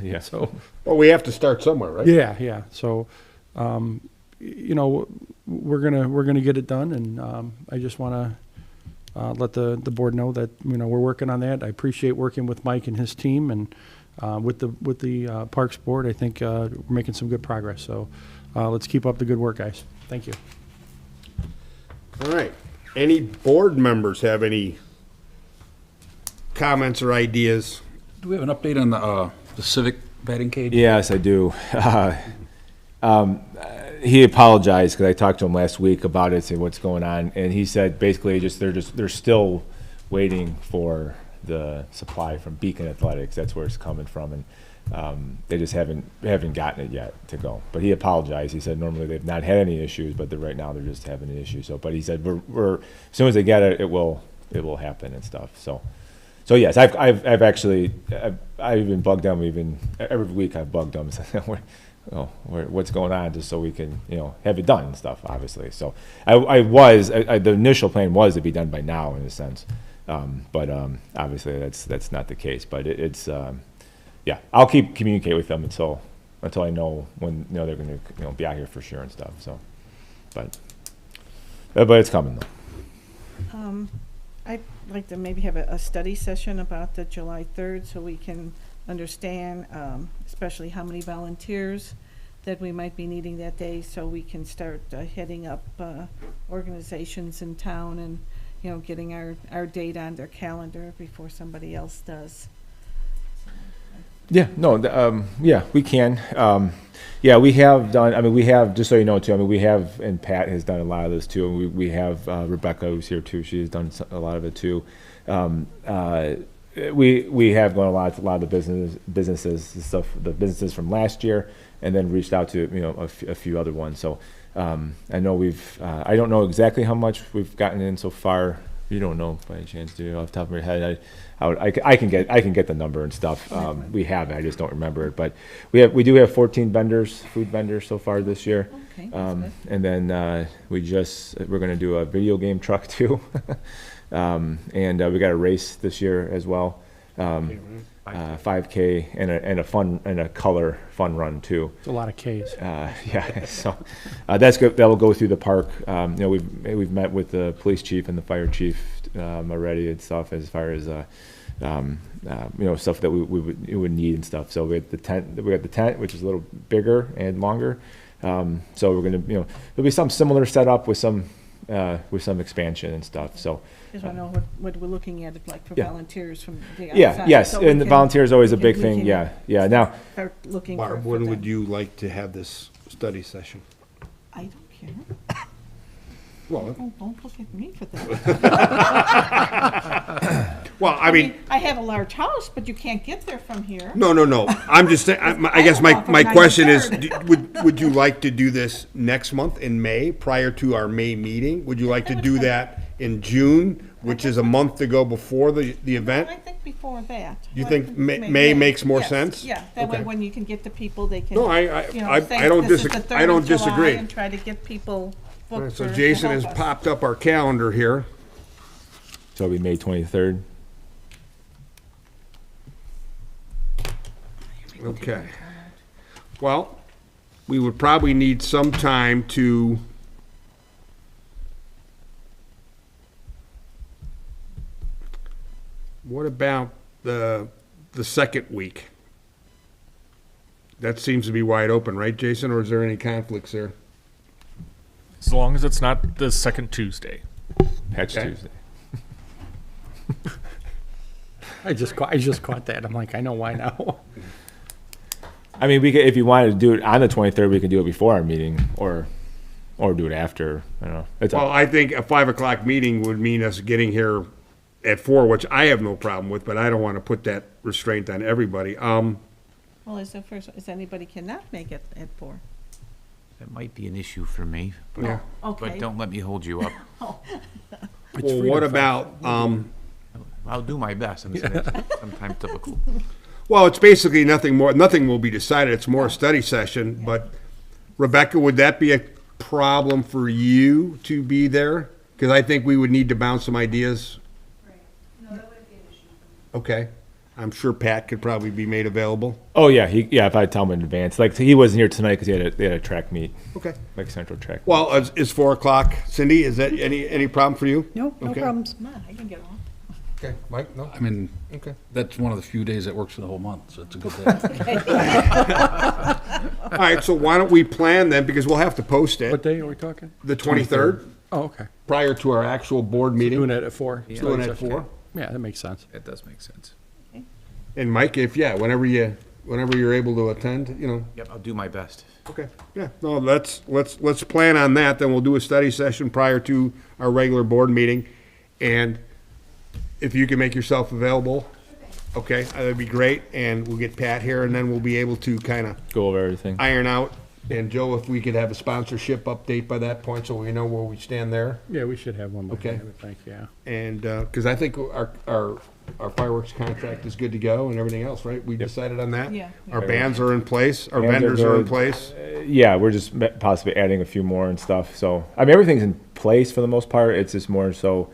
Yeah. So Well, we have to start somewhere, right? yeah. So we're gonna get it done, and I just want to let the board know that we're working on that. I appreciate working with Mike and his team, and with the Parks Board. I think we're making some good progress. So let's keep up the good work, guys. Thank you. All right. Any board members have any comments or ideas? Do we have an update on the civic batting cage? Yes, I do. He apologized because I talked to him last week about it, say what's going on, and he said basically they're still waiting for the supply from Beacon Athletics. That's where it's coming from, and they just haven't gotten it yet to go. But he apologized. He said normally they've not had any issues, but right now they're just having an issue. So, but he said we're as soon as they get it, it will happen and stuff. So yes, I've even bugged them. Even every week I've bugged them. What's going on, just so we can have it done and stuff, obviously. So the initial plan was to be done by now in a sense, but obviously that's not the case. But it's I'll keep communicate with them until I know when they're going to be out here for sure and stuff. So, but it's coming though. I'd like to maybe have a study session about the July 3rd so we can understand, especially how many volunteers that we might be needing that day, so we can start heading up organizations in town and, you know, getting our date on their calendar before somebody else does. Yeah, no, yeah, we can. Yeah, we have done, I mean, we have, just so you know too, I mean, we have, and Pat has done a lot of this too, and we have Rebecca who's here too, she's done a lot of it too. We have gone a lot of the businesses, the stuff, the businesses from last year, and then reached out to, you know, a few other ones. So I know I don't know exactly how much we've gotten in so far. You don't know by any chance, do you, off the top of your head? I can get the number and stuff. We have it, I just don't remember it. But we do have 14 vendors, food vendors so far this year. Okay, that's good. And then we're gonna do a video game truck too. And we got a race this year as well. 5K and a color fun run too. It's a lot of Ks. Yeah, so that's good. That will go through the park. You know, we've met with the police chief and the fire chief already and stuff, as far as you know, stuff that we would need and stuff. So we got the tent, which is a little bigger and longer. So we're gonna, you know, there'll be some similar setup with some expansion and stuff. So. Just want to know what we're looking at, like for Yeah. volunteers from the outside. Yeah, yes, so we and the can- volunteer is always a we big can- thing. we Yeah, can yeah. Now, Start looking for Barb, when them. would you like to have this study session? I don't care. Well, Don't look at me for that. well, I mean, I have a large house, but you can't get there from here. no. I'm just saying, I guess I don't know my if I'm question is, 93rd. would you like to do this next month in May, prior to our May meeting? Would you like to do that in June, which is a month to go before the event? I think before that. You I think May makes more Yes, sense? Yeah, that way Okay. when you can get the people, they can. No, you know, say I don't this is the disagree. I 3rd don't of July disagree. And try to get people All right, booked so to Jason help has us. popped up our calendar here. so it'll be May 23rd. Okay. Well, we would probably need some time to what about the second week? That seems to be wide open, right, Jason, or is there any conflicts there? As long as it's not the second Tuesday. Patch Okay. Tuesday. I just caught that. I'm like, I know why now. I mean, we could, if you wanted to do it on the 23rd, we can do it before our meeting, or do it after. I don't know. It's Well, up. I think a 5 o'clock meeting would mean us getting here at 4, which I have no problem with, but I don't want to put that restraint on everybody. Well, is anybody cannot make it at 4? That might be an issue for me, Yeah. Okay. but don't let me hold you up. Well, what about, I'll do my best. I'm saying it's sometimes difficult. well, it's basically nothing more, nothing will be decided. It's more a study session, but Rebecca, would that be a problem for you to be there? Because I think we would need to bounce some ideas. No, that wouldn't be an issue. Okay. I'm sure Pat could probably be made available. Oh yeah, if I tell him in advance. Like he wasn't here tonight because they had a track meet, Okay. like Central Track. Well, is 4 o'clock, Cindy, is that any problem for you? No, no Okay. problems. Come on, I can get on. Okay, Mike, no? I mean, Okay. that's one of the few days that works for the whole month, so it's a good day. All right, so why don't we plan then, because we'll have to post What it, day are we talking? the 23rd, Oh, okay. prior to our actual board Doing meeting. it at 4. Doing it at 4. Yeah, that makes sense. That does make sense. And Mike, whenever you're able to attend, Yep, I'll do my best. okay, yeah, no, let's plan on that, then we'll do a study session prior to our regular board meeting. And if you can make yourself available, okay, that'd be great, and we'll get Pat here, and then we'll be able to kind of Go over everything. iron out. And Joe, if we could have a sponsorship update by that point, so we know where we stand there. Yeah, we should have one. by Okay. then, I would think, yeah. And, because I think our fireworks contract is good to go and everything else, right? We decided on that? Yeah. Our bands are in place, our Bands are vendors are in good. place. Yeah, we're just possibly adding a few more and stuff. So I mean, everything's in place for the most part. It's just more so,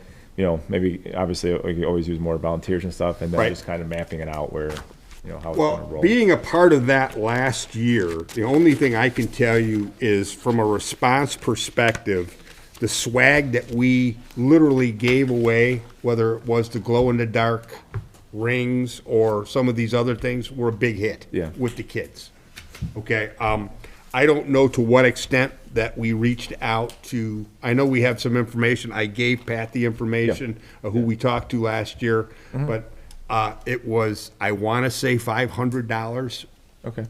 maybe obviously we could always use more volunteers and stuff, and then Right. just kind of mapping it out where, how it's gonna Well, roll. being a part of that last year, the only thing I can tell you is from a response perspective, the swag that we literally gave away, whether it was the glow-in-the-dark rings or some of these other things, were a big hit Yeah. with the kids. Okay, I don't know to what extent that we reached out to, I know we have some information. I gave Pat the information of who we talked to last year, but it was, I want to say $500 Okay.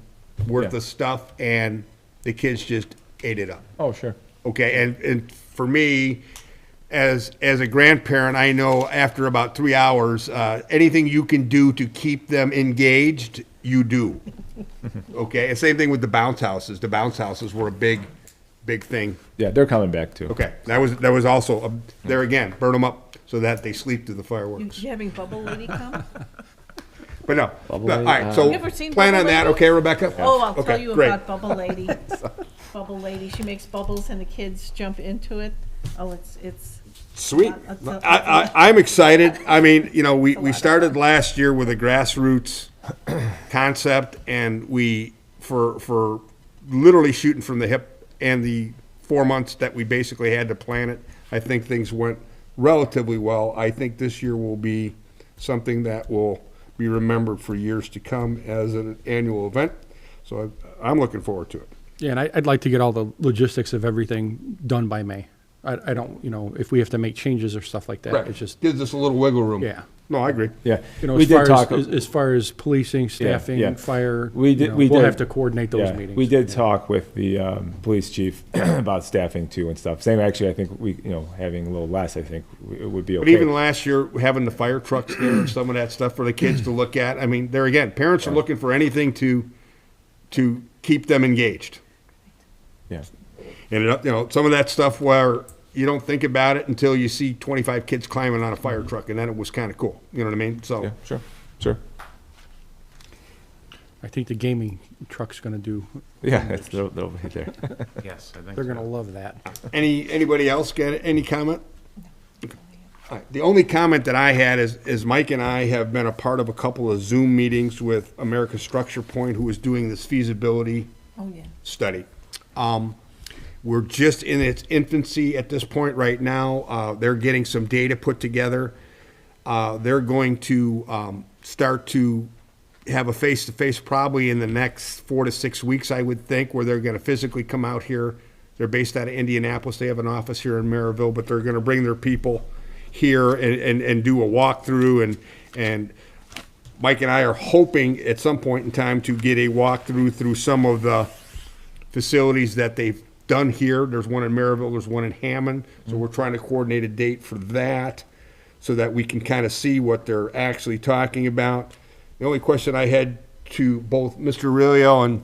worth Yeah. of stuff, and the kids just ate it up. Oh, sure. Okay, and for me, as a grandparent, I know after about 3 hours, anything you can do to keep them engaged, you do. Okay, and same thing with the bounce houses. The bounce houses were a big thing. Yeah, they're coming back too. Okay, that was also, there again, burn them up so that they sleep through the fireworks. You having Bubble Lady come? But no, Bubble all right, Lady, so You ever seen plan on Bubble that, Lady? okay, Rebecca? Oh, I'll tell Okay, you great. about Bubble Lady. Bubble Lady, she makes bubbles and the kids jump into it. Oh, it's Sweet. That's a- I'm excited. I mean, you know, we lot. started last year with a grassroots concept, and we, for literally shooting from the hip, and the 4 months that we basically had to plan it, I think things went relatively well. I think this year will be something that will be remembered for years to come as an annual event. So I'm looking forward to it. Yeah, and I'd like to get all the logistics of everything done by May. I don't, you know, if we have to make changes or stuff like that, it's just, Gives us a little wiggle room. yeah. No, I agree. Yeah. You know, We as did far talk. as far as policing, staffing, yeah. fire, We did- you know, we we'll did- have to coordinate those Yeah, meetings. we did talk with the police chief about staffing too and stuff. Same, actually, I think we, you know, having a little less, I think it would be But okay. even last year, having the fire trucks there and some of that stuff for the kids to look at, I mean, there again, parents are looking for anything to keep them engaged. Yeah. And, you know, some of that stuff where you don't think about it until you see 25 kids climbing on a fire truck, and then it was kind of cool. You know what I mean? So, Yeah, sure, sure. I think the gaming truck's gonna do, Yeah, they'll be there. Yes, I think they're so. gonna love that. anybody else got any comment? All right, the only comment that I had is Mike and I have been a part of a couple of Zoom meetings with America Structure Point, who is doing this feasibility Oh, yeah. study. We're just in its infancy at this point right now. They're getting some data put together. They're going to start to have a face-to-face probably in the next 4 to 6 weeks, I would think, where they're going to physically come out here. They're based out of Indianapolis. They have an office here in Maryville, but they're going to bring their people here and do a walkthrough. And Mike and I are hoping at some point in time to get a walkthrough through some of the facilities that they've done here. There's one in Maryville, there's one in Hammond, so we're trying to coordinate a date for that so that we can kind of see what they're actually talking about. The only question I had to both Mr. Aurelio and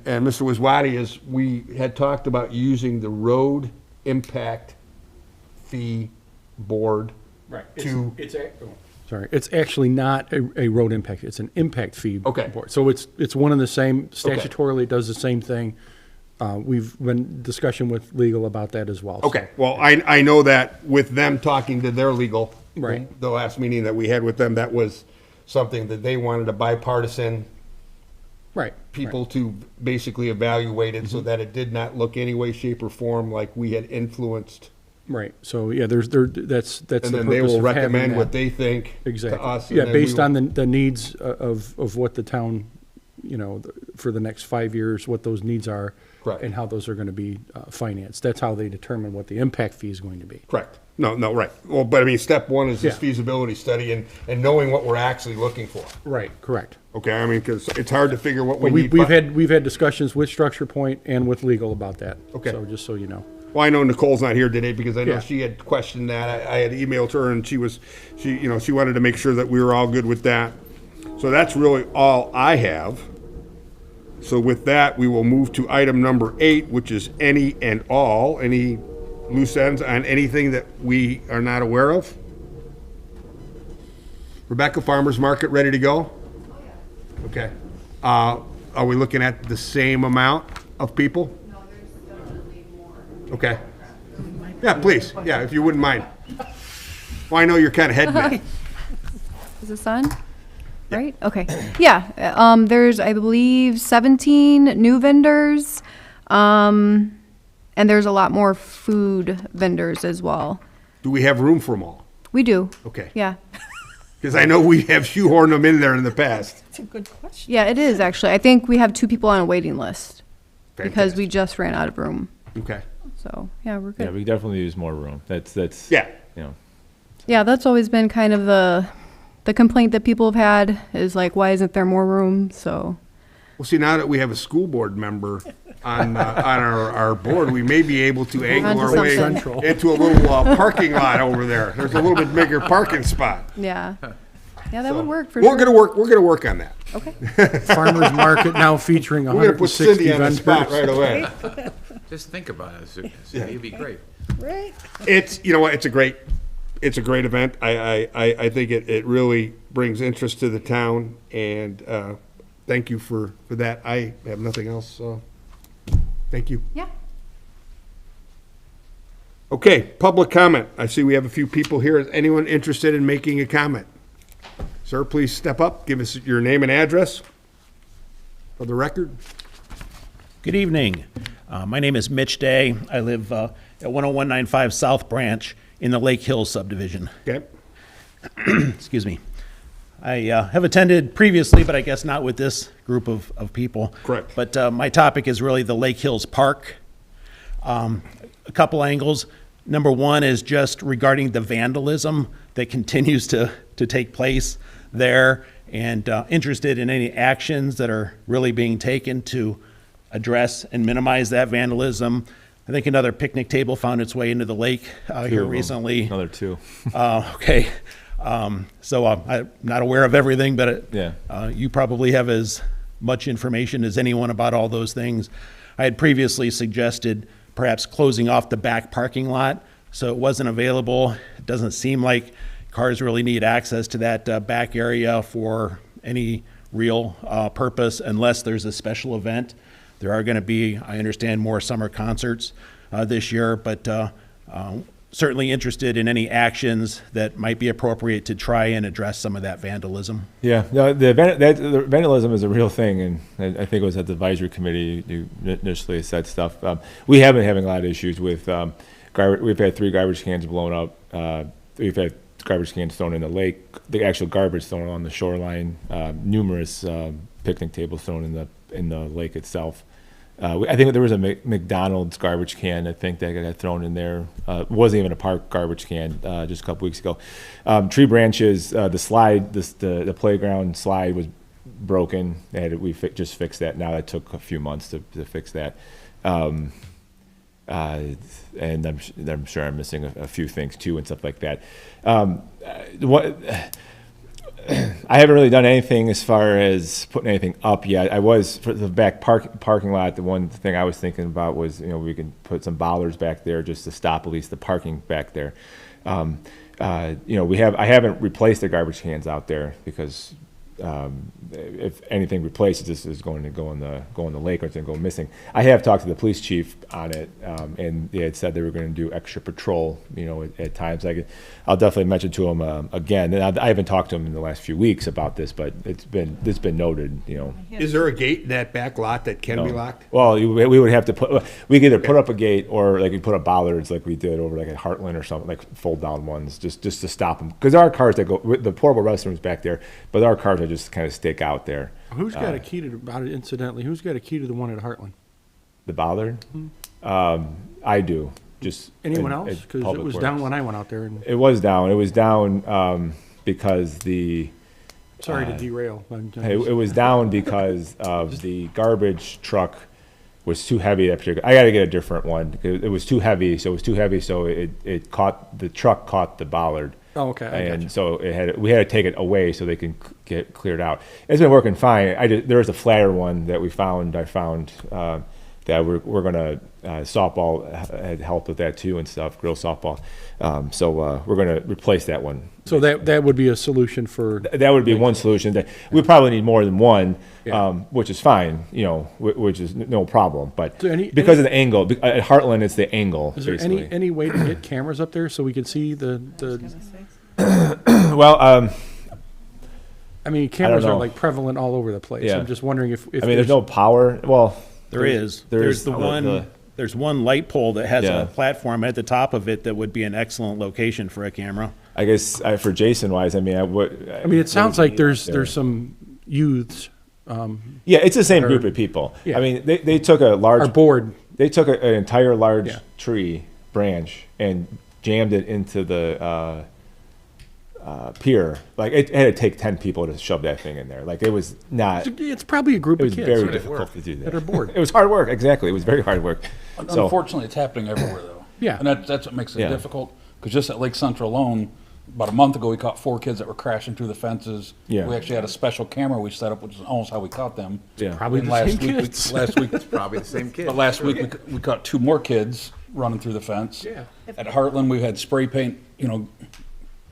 Mr. Wiswati is we had talked about using the road impact fee board to, Sorry, it's actually not a road impact, it's an impact fee Okay. board. So it's one and the same, statutorily it does the same thing. We've been discussion with legal about that as well. so- okay, well, I know that with them talking to their legal, Right. the last meeting that we had with them, that was something that they wanted a bipartisan Right. people to basically evaluate it so that it did not look any way, shape, or form like we had influenced. Right, so, yeah, that's the And then they purpose will of having recommend what that. they think to Exactly. us. and Yeah, then we based will- on the needs of what the town, you know, for the next 5 years, what those needs are. Correct. And how those are gonna be financed. That's how they determine what the impact fee is going to be. Correct. No, right. Well, but I mean, step one is this Yeah. feasibility study and knowing what we're actually looking for. Right, correct. Okay, I mean, because it's hard to figure what we But need. we've had discussions with Structure Point and with legal about that. Okay. So, just so you know. Well, I know Nicole's not here today because I know Yeah. she had questioned that. I had emailed her and she wanted to make sure that we were all good with that. So that's really all I have. So with that, we will move to item number 8, which is any and all, any loose ends on anything that we are not aware of. Rebecca, Farmers Market, ready to go? Okay. Are we looking at the same amount of people? No, there's definitely more. Okay. Yeah, please. Yeah, if you wouldn't mind. Well, I know you're kind of heading it. Is this on? Right? Okay. Yeah. There's, I believe, 17 new vendors. And there's a lot more food vendors as well. Do we have room for them all? We do. Okay. Yeah. Because I know we have shoehorned them in there in the past. It's a good question. Yeah, it is actually. I think we have 2 people on a waiting list. because we just ran out of room. Okay. So, yeah, we're Yeah, good. we definitely use more room. That's, Yeah. you know, Yeah, that's always been kind of the complaint that people have had is like, why isn't there more room? So, Well, see, now that we have a school board member on our board, we may be able to angle onto our way something. into a little parking lot over there. There's a little bit bigger parking spot. yeah. Yeah, that So, would work for We're sure. gonna work on that. Okay. Farmer's market now featuring We're gonna put 160 Cindy on the spot vendors. right away. Just think about it, it'd be great. Right. It's, you know what, it's a great event. I think it really brings interest to the town, and thank you for that. I have nothing else, so, thank you. Yeah. Okay, public comment. I see we have a few people here. Is anyone interested in making a comment? Sir, please step up, give us your name and address for the record. Good evening. My name is Mitch Day. I live at 10195 South Branch in the Lake Hills subdivision. Okay, Excuse me. I have attended previously, but I guess not with this group of people. Correct. But my topic is really the Lake Hills Park. A couple angles. Number one is just regarding the vandalism that continues to take place there, and interested in any actions that are really being taken to address and minimize that vandalism. I think another picnic table found its way into the lake two here of them. recently. Another two. Okay. So I'm not aware of everything, but Yeah. you probably have as much information as anyone about all those things. I had previously suggested perhaps closing off the back parking lot, so it wasn't available. It doesn't seem like cars really need access to that back area for any real purpose unless there's a special event. There are going to be, I understand, more summer concerts this year, but certainly interested in any actions that might be appropriate to try and address some of that vandalism. Yeah, no, the vandalism is a real thing, and I think it was at the advisory committee you initially said stuff. We have been having a lot of issues with garbage. We've had 3 garbage cans blown up. We've had garbage cans thrown in the lake, the actual garbage thrown on the shoreline, numerous picnic tables thrown in the lake itself. I think there was a McDonald's garbage can, I think, that got thrown in there. It wasn't even a park garbage can just a couple weeks ago. Tree branches, the slide, the playground slide was broken. We just fixed that. Now that took a few months to fix that. And I'm sure I'm missing a few things too and stuff like that. I haven't really done anything as far as putting anything up yet. I was for the back parking lot. The one thing I was thinking about was, we could put some bollards back there just to stop at least the parking back there. I haven't replaced the garbage cans out there because if anything replaces, this is going to go in the lake or it's going to go missing. I have talked to the police chief on it, and they had said they were going to do extra patrol, at times. I'll definitely mention to him again. And I haven't talked to him in the last few weeks about this, but it's been noted. is there a gate in that back lot that can be locked? Well, we would have to we could either put up a gate or we put up bollards like we did over at Heartland or something, like fold down ones just to stop them. Because there are cars that go with the portable restrooms back there, but there are cars that just kind of stick out there. Who's got a key to, incidentally, who's got a key to the one at Heartland? The bollard? I do. Just Anyone in- else? in Because it Public was Works. down when I went out there, and, It was down. It was down because sorry to derail. it was down because of the garbage truck was too heavy. That particular, I got to get a different one because it was too heavy. So it caught the truck caught the bollard. Oh, okay, I And gotcha. so we had to take it away so they can get cleared out. It's been working fine. There was a flatter one that I found that we're gonna softball had helped with that too and stuff, grill softball. So we're gonna replace that one. So that would be a solution for, That would be one solution. That we probably need more than one, Yeah. which is fine, which is no problem. But So because of the angle, at Heartland, it's the angle. is there basically. any way to get cameras up there so we can see the, Well, I mean, cameras know. are like prevalent all over the place. Yeah. I'm just wondering if there's no power. Well, There's there's one light pole that has Yeah. a platform at the top of it that would be an excellent location for a camera. I guess for Jason wise, I mean, it sounds like there's some youths Yeah, it's the same group of people. Yeah. I mean, they took a large. our board. They took an entire large Yeah. tree branch and jammed it into the pier. Like it had to take 10 people to shove that thing in there. Like it was not. It's probably a group It of was kids very that difficult to do that. are bored. It was hard work. Exactly, it was very hard work. So Unfortunately, it's happening everywhere, though. Yeah. And that's what makes it Yeah. difficult, because just at Lake Central alone, about a month ago, we caught 4 kids that were crashing through the fences. Yeah. We actually had a special camera we set up, which is almost how we caught them. Yeah. Probably And the last same week, kids. Last week, Probably the same kid. but last week, we caught 2 more kids running through the fence. Yeah. At Heartland, we had spray paint,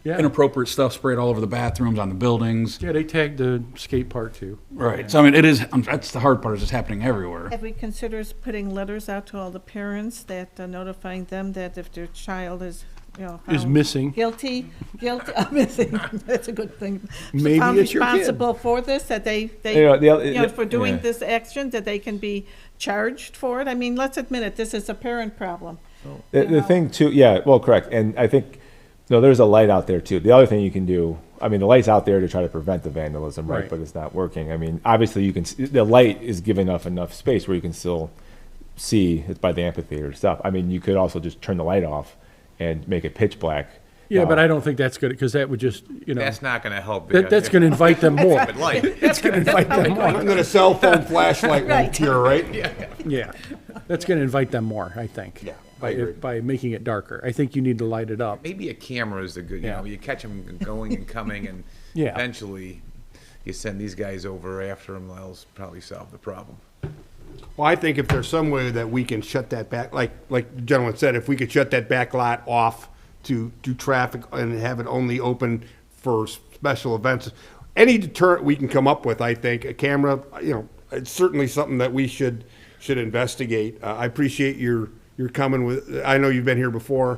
Yeah. inappropriate stuff sprayed all over the bathrooms, on the buildings. Yeah, they tagged the skate park too. Right. So, I mean, it is, that's the hard part, is it's happening everywhere. Have we considered putting letters out to all the parents that notifying them that if their child is, Is found missing. guilty, missing, that's a good thing. Maybe Found it's your kid. responsible for this, that they, for doing yeah. this action, that they can be charged for it? I mean, let's admit it, this is a parent problem. The thing too, yeah, well, correct, and I think, there's a light out there too. The other thing you can do, I mean, the light's out there to try to prevent the vandalism, right? Right. But it's not working. I mean, obviously you can, the light is giving enough space where you can still see it's by the amphitheater stuff. I mean, you could also just turn the light off and make it pitch black. Yeah, but I don't think that's good, because that would just, That's not gonna help. that's gonna invite them more. But light. That's gonna invite them more. I'm gonna cell phone flashlight won't cure, right? Yeah, that's gonna invite them more, I think. Yeah, I agree. By making it darker. I think you need to light it up. Maybe a camera is the good, Yeah. you catch them going and coming, and Yeah. eventually you send these guys over after them, they'll probably solve the problem. Well, I think if there's some way that we can shut that back, like the gentleman said, if we could shut that back lot off to do traffic and have it only open for special events, any deterrent we can come up with, I think, a camera, it's certainly something that we should investigate. I appreciate your coming with, I know you've been here before,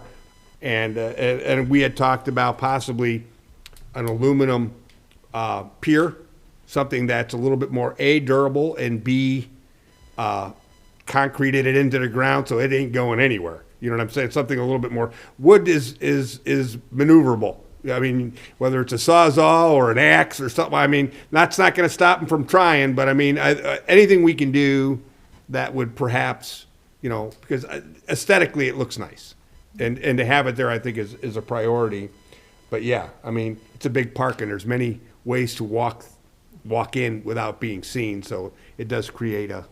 and we had talked about possibly an aluminum pier, something that's a little bit more A, durable, and B, concreted it into the ground so it ain't going anywhere. You know what I'm saying? Something a little bit more. Wood is maneuverable. I mean, whether it's a Sawzall or an axe or something, I mean, that's not going to stop them from trying, but I mean, anything we can do that would perhaps, because aesthetically it looks nice. And to have it there, I think is a priority. But yeah, I mean, it's a big park and there's many ways to walk in without being seen. So it does create a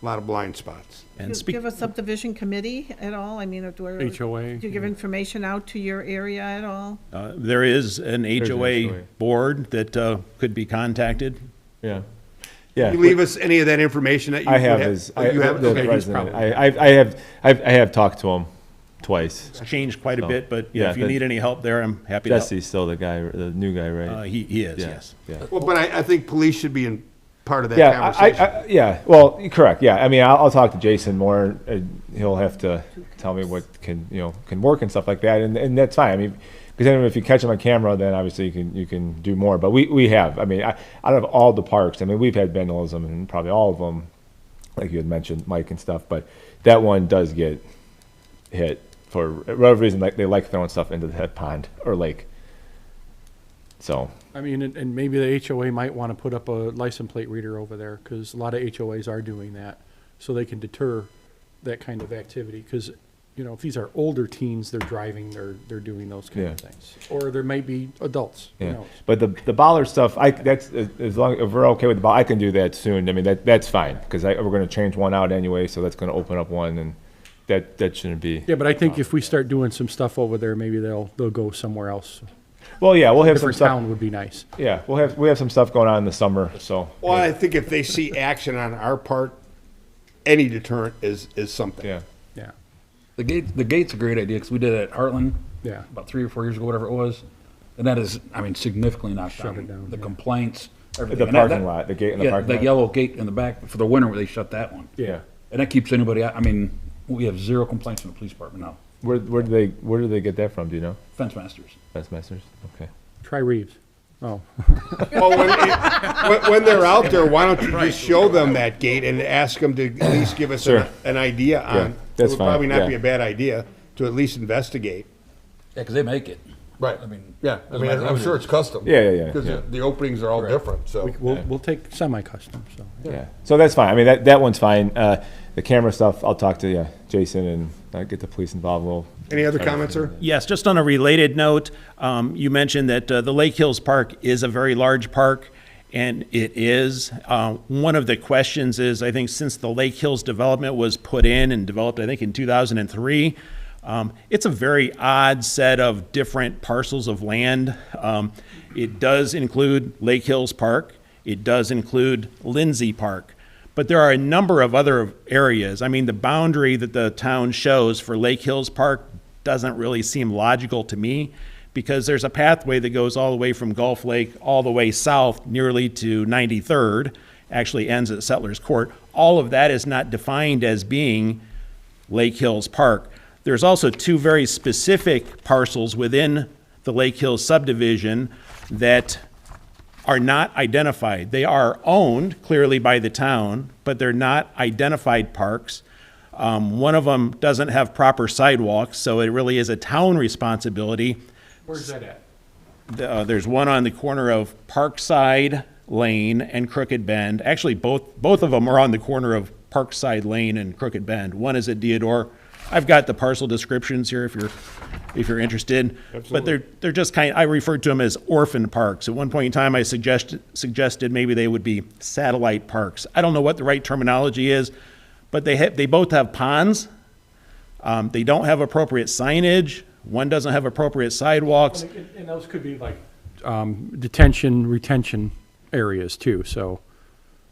lot of blind spots. And Do you give a subdivision committee at all? I mean, HOA, do you give information out to your area at all? There is an an HOA HOA. board that could be contacted. Yeah. Yeah. Can you leave us any of that information that you I have would his, Oh, you have it? the Okay. president. probably- I have talked to him twice. It's changed quite a So, bit, but yeah, if you the- need any help there, I'm happy to help. Jesse's still the guy, the new guy, right? He is, Yeah, yes. Yeah. Well, but I think police should be in part of that Yeah, conversation. yeah, well, correct, yeah, I mean, I'll talk to Jason more, he'll have to tell me what can work and stuff like that, and that's fine, I mean, because then if you catch them on camera, then obviously you can do more, but we have, I mean, out of all the parks, I mean, we've had vandalism in probably all of them, like you had mentioned, Mike and stuff, but that one does get hit for whatever reason, like they like throwing stuff into the pond or lake, so. I mean, and maybe the HOA might want to put up a license plate reader over there, because a lot of HOAs are doing that, so they can deter that kind of activity, because, if these are older teens, they're driving, they're doing those kind of Yeah. things. Or there might be adults, who Yeah, knows? but the bollard stuff, that's, as long, if we're okay with the ball, I can do that soon, I mean, that's fine, because we're gonna change one out anyway, so that's gonna open up one, and that shouldn't be. Yeah, but I think if we start doing some stuff over there, maybe they'll go somewhere else. Well, yeah, we'll have some Different stuff, town would be nice. yeah, we have some stuff going on in the summer, so. Well, I think if they see action on our part, any deterrent is something. Yeah, Yeah, The gate's a great idea, because we did it at Heartland. Yeah. About 3 or 4 years ago, whatever it was. And that is, I mean, significantly knocked Shut down. it down, The yeah. complaints, everything. the And that- parking lot, the gate in the Yeah, parking the lot. yellow gate in the back, for the winter, where they shut that one. Yeah, And that keeps anybody out. I mean, we have 0 complaints from the police department now. where do they get that from, do you know? Fence masters. Fence masters, okay. try Reeves. Oh, Well, when they're out there, why don't you just show them that gate and ask them to at least give us Sure. an idea on? that's It would fine, probably not yeah. be a bad idea to at least investigate. Yeah, because they make it. Right. I mean, Yeah, I doesn't mean, matter I'm who it sure is. it's custom. Yeah. Because yeah. the openings are all different, so. We'll take semi-custom, so. Yeah, so that's fine. I mean, that one's fine. The camera stuff, I'll talk to Jason and get the police involved. Any other comments, sir? Yes, just on a related note, you mentioned that the Lake Hills Park is a very large park, and it is. One of the questions is, I think since the Lake Hills development was put in and developed, I think in 2003, it's a very odd set of different parcels of land. It does include Lake Hills Park. It does include Lindsay Park. But there are a number of other areas. I mean, the boundary that the town shows for Lake Hills Park doesn't really seem logical to me, because there's a pathway that goes all the way from Gulf Lake all the way south nearly to 93rd, actually ends at Settlers Court. All of that is not defined as being Lake Hills Park. There's also two very specific parcels within the Lake Hills subdivision that are not identified. They are owned clearly by the town, but they're not identified parks. One of them doesn't have proper sidewalks, so it really is a town responsibility. Where's that at? There's one on the corner of Parkside Lane and Crooked Bend. Actually, both of them are on the corner of Parkside Lane and Crooked Bend. One is at Deodore. I've got the parcel descriptions here if you're interested. But they're just I referred to them as orphan parks. At one point in time, I suggested maybe they would be satellite parks. I don't know what the right terminology is, but they both have ponds. They don't have appropriate signage. One doesn't have appropriate sidewalks. And those could be like detention, retention areas too, so.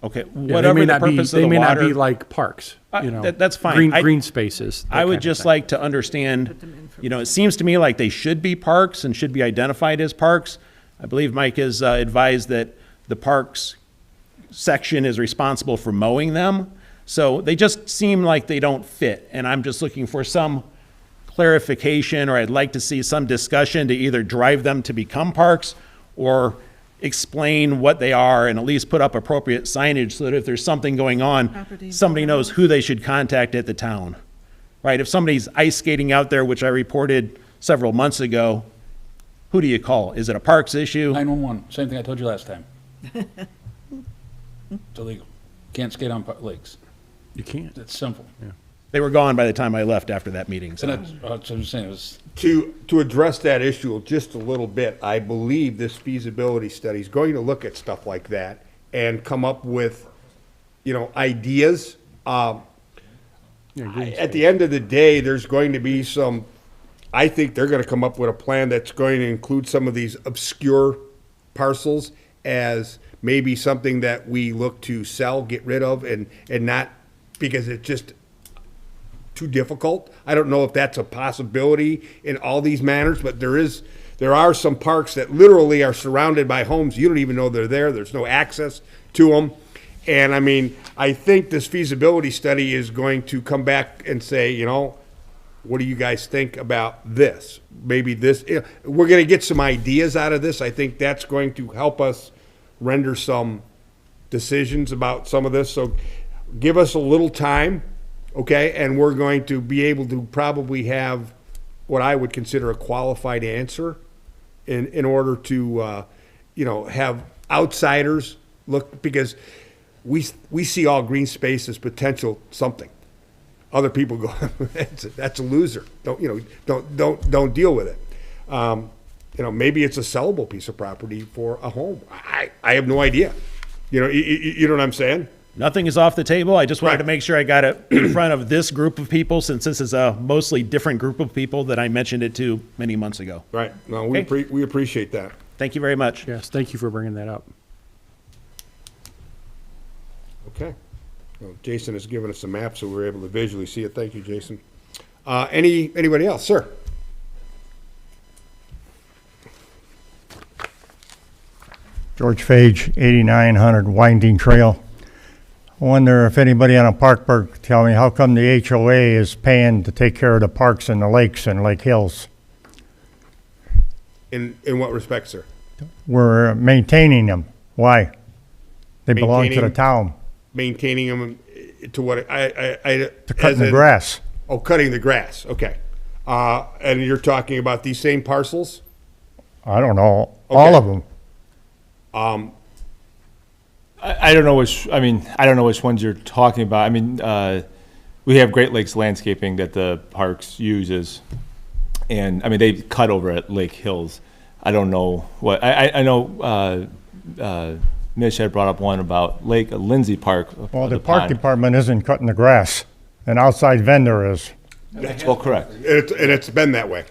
Okay, Yeah, whatever the purpose of the They may not water. be like parks, you know. That's fine. Green spaces. that I kind would of just thing. like to understand, it seems to me like they should be parks and should be identified as parks. I believe Mike has advised that the parks section is responsible for mowing them. So they just seem like they don't fit, and I'm just looking for some clarification, or I'd like to see some discussion to either drive them to become parks or explain what they are and at least put up appropriate signage so that if there's something going on, Property somebody knows who they should contact at the town. Right? If somebody's ice skating out there, which I reported several months ago, who do you call? Is it a parks issue? 911, same thing I told you last time. It's illegal. Can't skate on lakes. You can't. It's simple. They were gone by the time I left after that meeting. And So. that's what I'm saying, it was, To address that issue just a little bit, I believe this feasibility study is going to look at stuff like that and come up with, ideas. At the end of the day, there's going to be I think they're going to come up with a plan that's going to include some of these obscure parcels as maybe something that we look to sell, get rid of, and not, because it's just too difficult. I don't know if that's a possibility in all these manners, but there are some parks that literally are surrounded by homes. You don't even know they're there. There's no access to them. And I mean, I think this feasibility study is going to come back and say, what do you guys think about this? Maybe this, we're going to get some ideas out of this. I think that's going to help us render some decisions about some of this. So give us a little time. Okay, and we're going to be able to probably have what I would consider a qualified answer in order to, have outsiders look, because we see all green space as potential something. Other people go, that's a loser. Don't deal with it. Maybe it's a sellable piece of property for a home. I have no idea. You know what I'm saying? Nothing is off the table. I just wanted Right. to make sure I got it in front of this group of people, since this is a mostly different group of people that I mentioned it to many months ago. Right. No, Okay. we appreciate that. Thank you very much. Yes, thank you for bringing that up. Okay. Well, Jason has given us a map, so we were able to visually see it. Thank you, Jason. Anybody else? Sir? George Fage, 8900 Winding Trail. I wonder if anybody on a park board could tell me how come the HOA is paying to take care of the parks and the lakes and Lake Hills? In what respect, sir? We're maintaining them. Why? They belong to the Maintaining- town, Maintaining them to what, to as cutting the in- grass. Oh, cutting the grass, okay. And you're talking about these same parcels? I don't know, all Okay. of them. I don't know which, I mean, I don't know which ones you're talking about. I mean, we have Great Lakes Landscaping that the parks uses. And, I mean, they cut over at Lake Hills. I don't know what, I know, Mitch had brought up one about Lindsay Park. Well, the park department isn't cutting the grass. An outside vendor is. Well, correct. And it's been that way.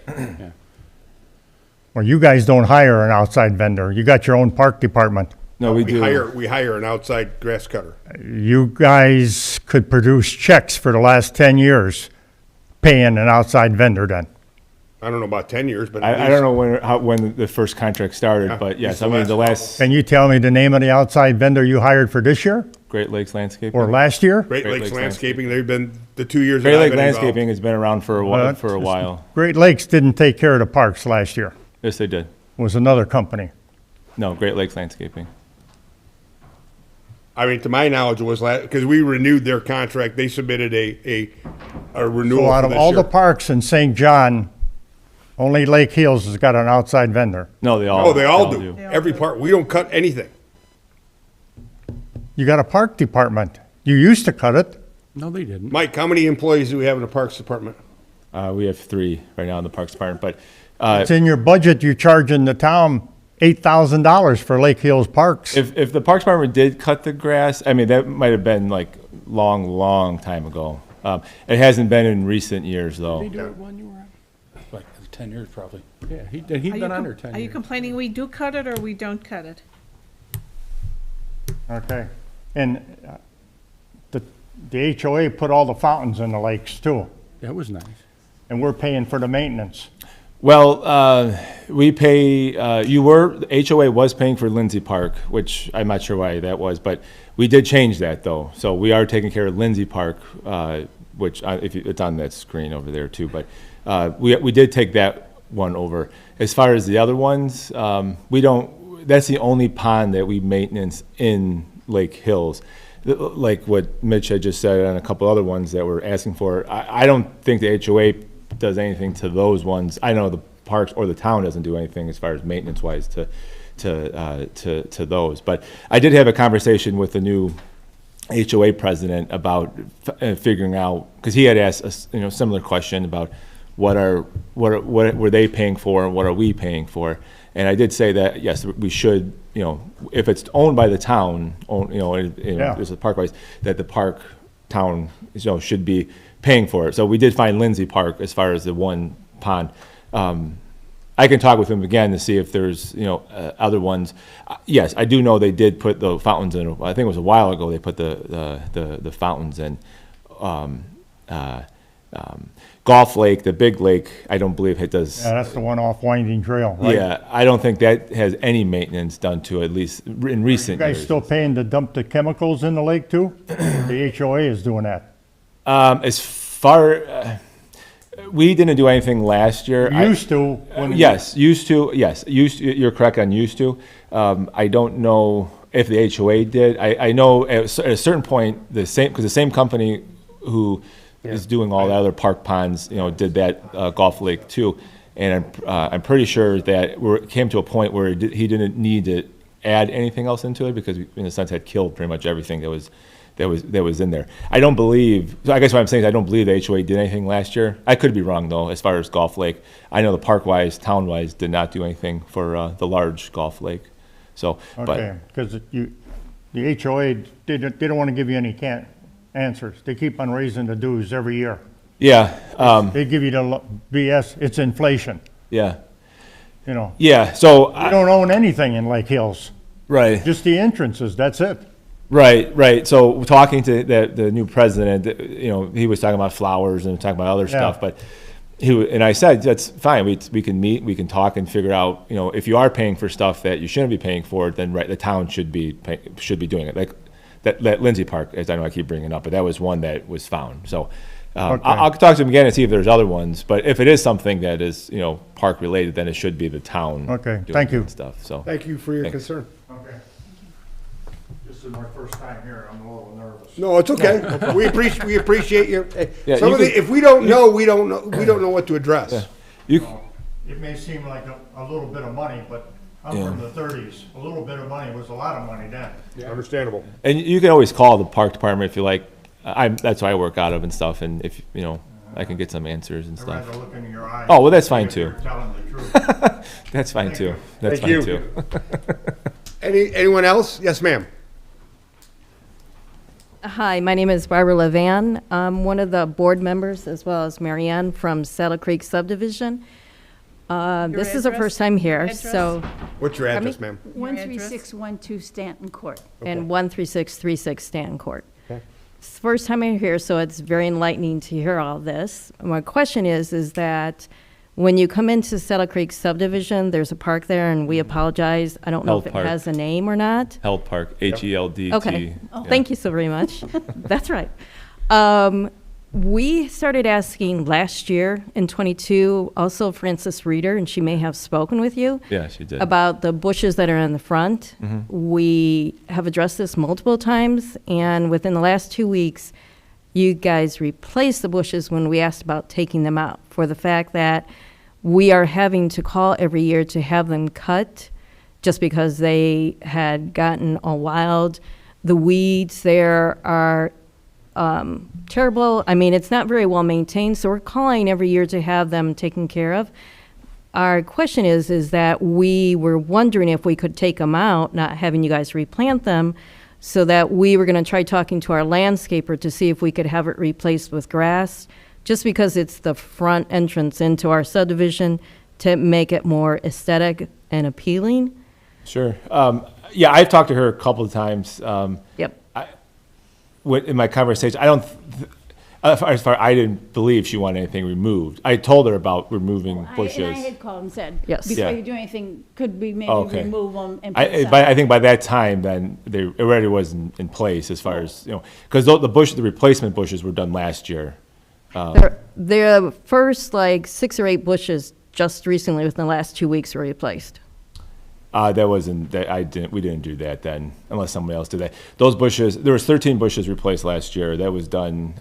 Well, you guys don't hire an outside vendor. You got your own park department. No, we do. We hire an outside grass cutter. You guys could produce checks for the last 10 years paying an outside vendor then. I don't know about 10 years, but at I don't know when the first contract started, Yeah, but yes, it's I the mean, the last last Can you tell me the name of the outside vendor you hired for this year Great Lakes Landscaping. or last year? Great Lakes Landscaping, they've been, the 2 years that Great I've Lake been involved. Landscaping has been around for a while. Great Lakes didn't take care of the parks last year. Yes, they did. It was another company. No, Great Lakes Landscaping. I mean, to my knowledge, it was because we renewed their contract, they submitted a renewal So out for of this all the year. parks in St. John, only Lake Hills has got an outside vendor. No, they all. Oh, they all do. Every part, we don't cut anything. You got a park department. You used to cut it. No, they didn't. Mike, how many employees do we have in the Parks Department? We have 3 right now in the Parks Department, but It's in your budget, you're charging the town $8,000 for Lake Hills Parks. if the Parks Department did cut the grass, I mean, that might have been like long time ago. It hasn't been in recent years, They though. do it when you were on? Like 10 years probably. Yeah, he'd Are been you under com- 10 Are you years. complaining we do cut it or we don't cut it? Okay. And the HOA put all the fountains in the lakes too, That was nice. and we're paying for the maintenance. Well, we pay, the HOA was paying for Lindsay Park, which I'm not sure why that was, but we did change that, though. So we are taking care of Lindsay Park, which, it's on that screen over there, too, but we did take that one over. As far as the other ones, we don't, that's the only pond that we maintenance in Lake Hills. Like what Mitch had just said and a couple other ones that we're asking for, I don't think the HOA does anything to those ones. I know the parks or the town doesn't do anything as far as maintenance wise to those. But I did have a conversation with the new HOA president about figuring out, because he had asked a similar question about what were they paying for and what are we paying for. And I did say that yes, we should, if it's owned by the town, there's a parkwise, that the park town should be paying for it. So we did find Lindsay Park as far as the one pond. I can talk with him again to see if there's other ones. Yes, I do know they did put the fountains in. I think it was a while ago they put the fountains in. Golf Lake, the big lake, I don't believe it does. Yeah, that's the one off Winding Trail, right? Yeah, I don't think that has any maintenance done to it, at least in You recent guys years. still paying to dump the chemicals in the lake too? The HOA is doing that. As far, we didn't do anything last year. Used to. when- Yes, used to, you're correct on used to. I don't know if the HOA did. I know at a certain point, because the same company who is doing all the other park ponds, did that Golf Lake too. And I'm pretty sure that it came to a point where he didn't need to add anything else into it because we, in a sense, had killed pretty much everything that was in there. I don't believe, so I guess what I'm saying is I don't believe the HOA did anything last year. I could be wrong though, as far as Golf Lake. I know the park-wise, town-wise did not do anything for the large Golf Lake. So, Okay, because the HOA, they don't want to give you any answers. They keep on raising the dues every year. yeah, They give you the BS, it's inflation, yeah, You so, don't own anything in Lake Hills, right. just the entrances, that's it. Right. So talking to the new president, he was talking about flowers and talking about other stuff, but and I said, that's fine. We can meet, we can talk and figure out, if you are paying for stuff that you shouldn't be paying for, then the town should be doing it. Like that Lindsay Park, as I know I keep bringing up, but that was one that was found. So I'll talk to him again and see if there's other ones. But if it is something that is, park related, then it should be the town. Okay, doing thank you. that Stuff. So Thank you for your Thanks. concern. Okay. This is my first time here, I'm a little nervous. No, it's okay. We appreciate your, Yeah, some you of the, can- if we don't know, we don't know what to address. you it may seem like a little bit of money, but I'm Yeah. from the 30s. A little bit of money was a lot of money then. Understandable. And you can always call the park department if you like. That's what I work out of and stuff, and if, you know, I can get some answers and I'd stuff. rather look in your eyes. Oh, well, that's fine, if you're too. telling the truth. That's fine Thank too. you. That's Thank fine you. too. Anyone else? Yes, ma'am. Hi, my name is Barbara Levan. I'm one of the board members, as well as Marianne from Saddle Creek Subdivision. This is the address? first time here, Address? so, What's your Pardon address, me? ma'am? 13612 Stanton Court. and 13636 Stanton Court. It's the first time I'm here, so it's very enlightening to hear all this. My question is that when you come into Saddle Creek Subdivision, there's a park there, and we apologize. I don't know if Held it Park. has a name or not. Held Park, HELDT. Okay. Yeah. Thank you so very much. That's right. We started asking last year in '22, also Frances Reeder, and she may have spoken with you. Yeah, she did. About the bushes that are in the front. We have addressed this multiple times, and within the last 2 weeks, you guys replaced the bushes when we asked about taking them out, for the fact that we are having to call every year to have them cut just because they had gotten all wild. The weeds there are terrible. I mean, it's not very well maintained, so we're calling every year to have them taken care of. Our question is that we were wondering if we could take them out, not having you guys replant them, so that we were going to try talking to our landscaper to see if we could have it replaced with grass, just because it's the front entrance into our subdivision, to make it more aesthetic and appealing. Sure. Yeah, I've talked to her a couple of times. Yep. In my conversation, as far I didn't believe she wanted anything removed. I told her about removing bushes. And I had called and said, Yes. before Yeah. you do anything, could we maybe Okay. remove them and put I think by that time, then it already was in place as far as, you know, because the replacement bushes were done last year. The first like 6 or 8 bushes just recently within the last 2 weeks were replaced. We didn't do that then, unless somebody else did that. Those bushes, there was 13 bushes replaced last year. That was done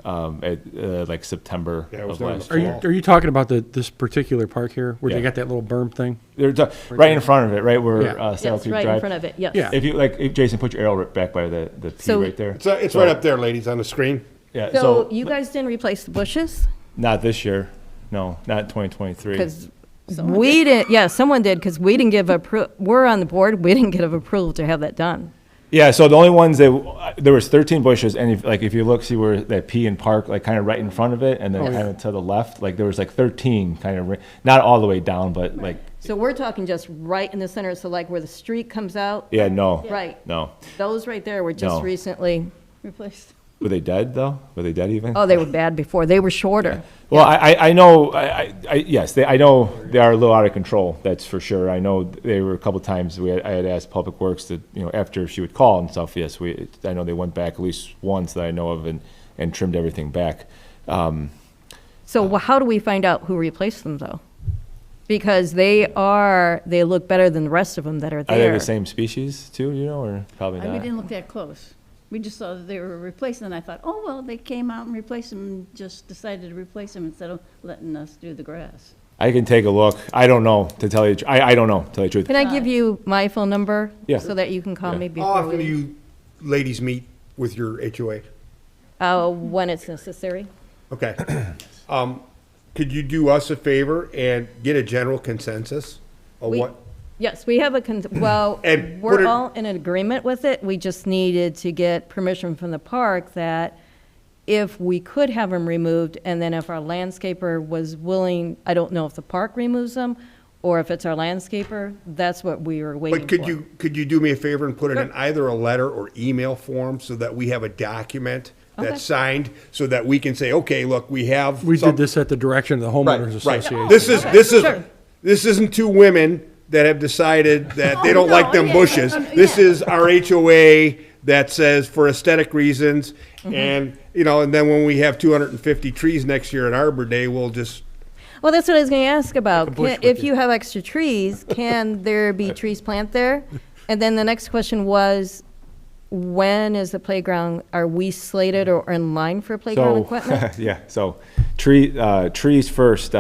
at like September Yeah, it was of done in last the year. Are you talking about this particular park here, where they Yeah. got that little berm thing? Right in front of it, right where Yeah. Saddle Yes, Creek right in Drive. front of it, yes. Yeah. If Jason, put your arrow back by the P So- right there. It's right up there, ladies, on the screen. Yeah, So you guys didn't replace the bushes? not this year. No, not in 2023. Because we didn't, yeah, someone did, because we didn't give we're on the board, we didn't give approval to have that done. Yeah, so the only ones there was 13 bushes, and if you look, see where that P and Park, like kind of right in front of it, and then kind of to the left, like there was like 13 kind of, not all the way down, but like, So we're talking just right in the center, so like where the street comes out? yeah, no. Right. No. Those right there were just No. recently, replaced. Were they dead though? Were they dead even? oh, they were bad before, they were shorter. Well, I know, yes, I know they are a little out of control, that's for sure. I know they were a couple times, I had asked Public Works to, you know, after she would call and stuff, yes, I know they went back at least once that I know of and trimmed everything back. So how do we find out who replaced them, though? Because they look better than the rest of them that are Are they there. the same species too, you know, or probably We not? didn't look that close. We just saw that they were replacing, and I thought, oh, well, they came out and replaced them, and just decided to replace them instead of letting us do the grass. I can take a look. I don't know, to tell you, I don't know, to tell you the truth. Can I give you my phone number? Yeah. So that you can call Yeah. me How before often do we, you ladies meet with your HOA? when it's necessary. Okay. Could you do us a favor and get a general consensus of We- what? Yes, we have well, And put we're it- all in agreement with it. We just needed to get permission from the park that if we could have them removed, and then if our landscaper was willing, I don't know if the park removes them, or if it's our landscaper, that's what we were waiting for. But could you do me a favor and put it in Sure. either a letter or email form so that we have a document Okay. that's signed, so that we can say, okay, look, we have. We some- did this at the direction of the homeowners Right, association. right. Sure. This isn't two women that have decided that they don't like them yeah, bushes. yeah. This is our HOA that says for aesthetic reasons, Mm-hmm. and, you know, and then when we have 250 trees next year at Arbor Day, we'll just, Well, that's what I was going to ask about. bush If with you have extra trees, can there be trees planted there? And then the next question was, when is the playground, are we slated or in line for playground equipment? Yeah, so trees first.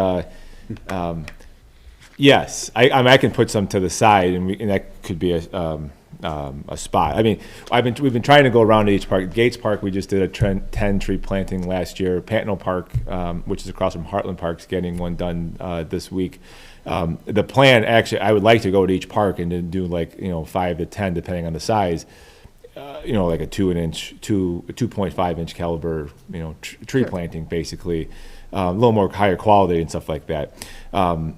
Yes, I mean, I can put some to the side, and that could be a spot. I mean, we've been trying to go around to each park. Gates Park, we just did a 10 tree planting last year. Patnell Park, which is across from Heartland Park, is getting one done this week. The plan, actually, I would like to go to each park and then do 5 to 10, depending on the size. Like a 2.5 inch caliber, tree planting, basically. A little more higher quality and stuff like that.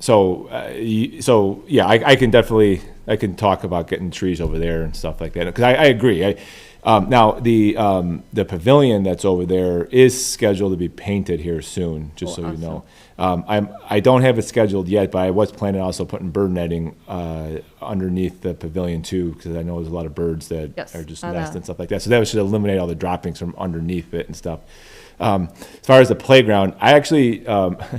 So yeah, I can definitely, I can talk about getting trees over there and stuff like that, because I agree. Now, the pavilion that's over there is scheduled to be painted here soon, just so you know. I don't have it scheduled yet, but I was planning also putting bird netting underneath the pavilion too, because I know there's a lot of birds that are just nesting and stuff like that. So that should eliminate all the droppings from underneath it and stuff. As far as the playground, I actually,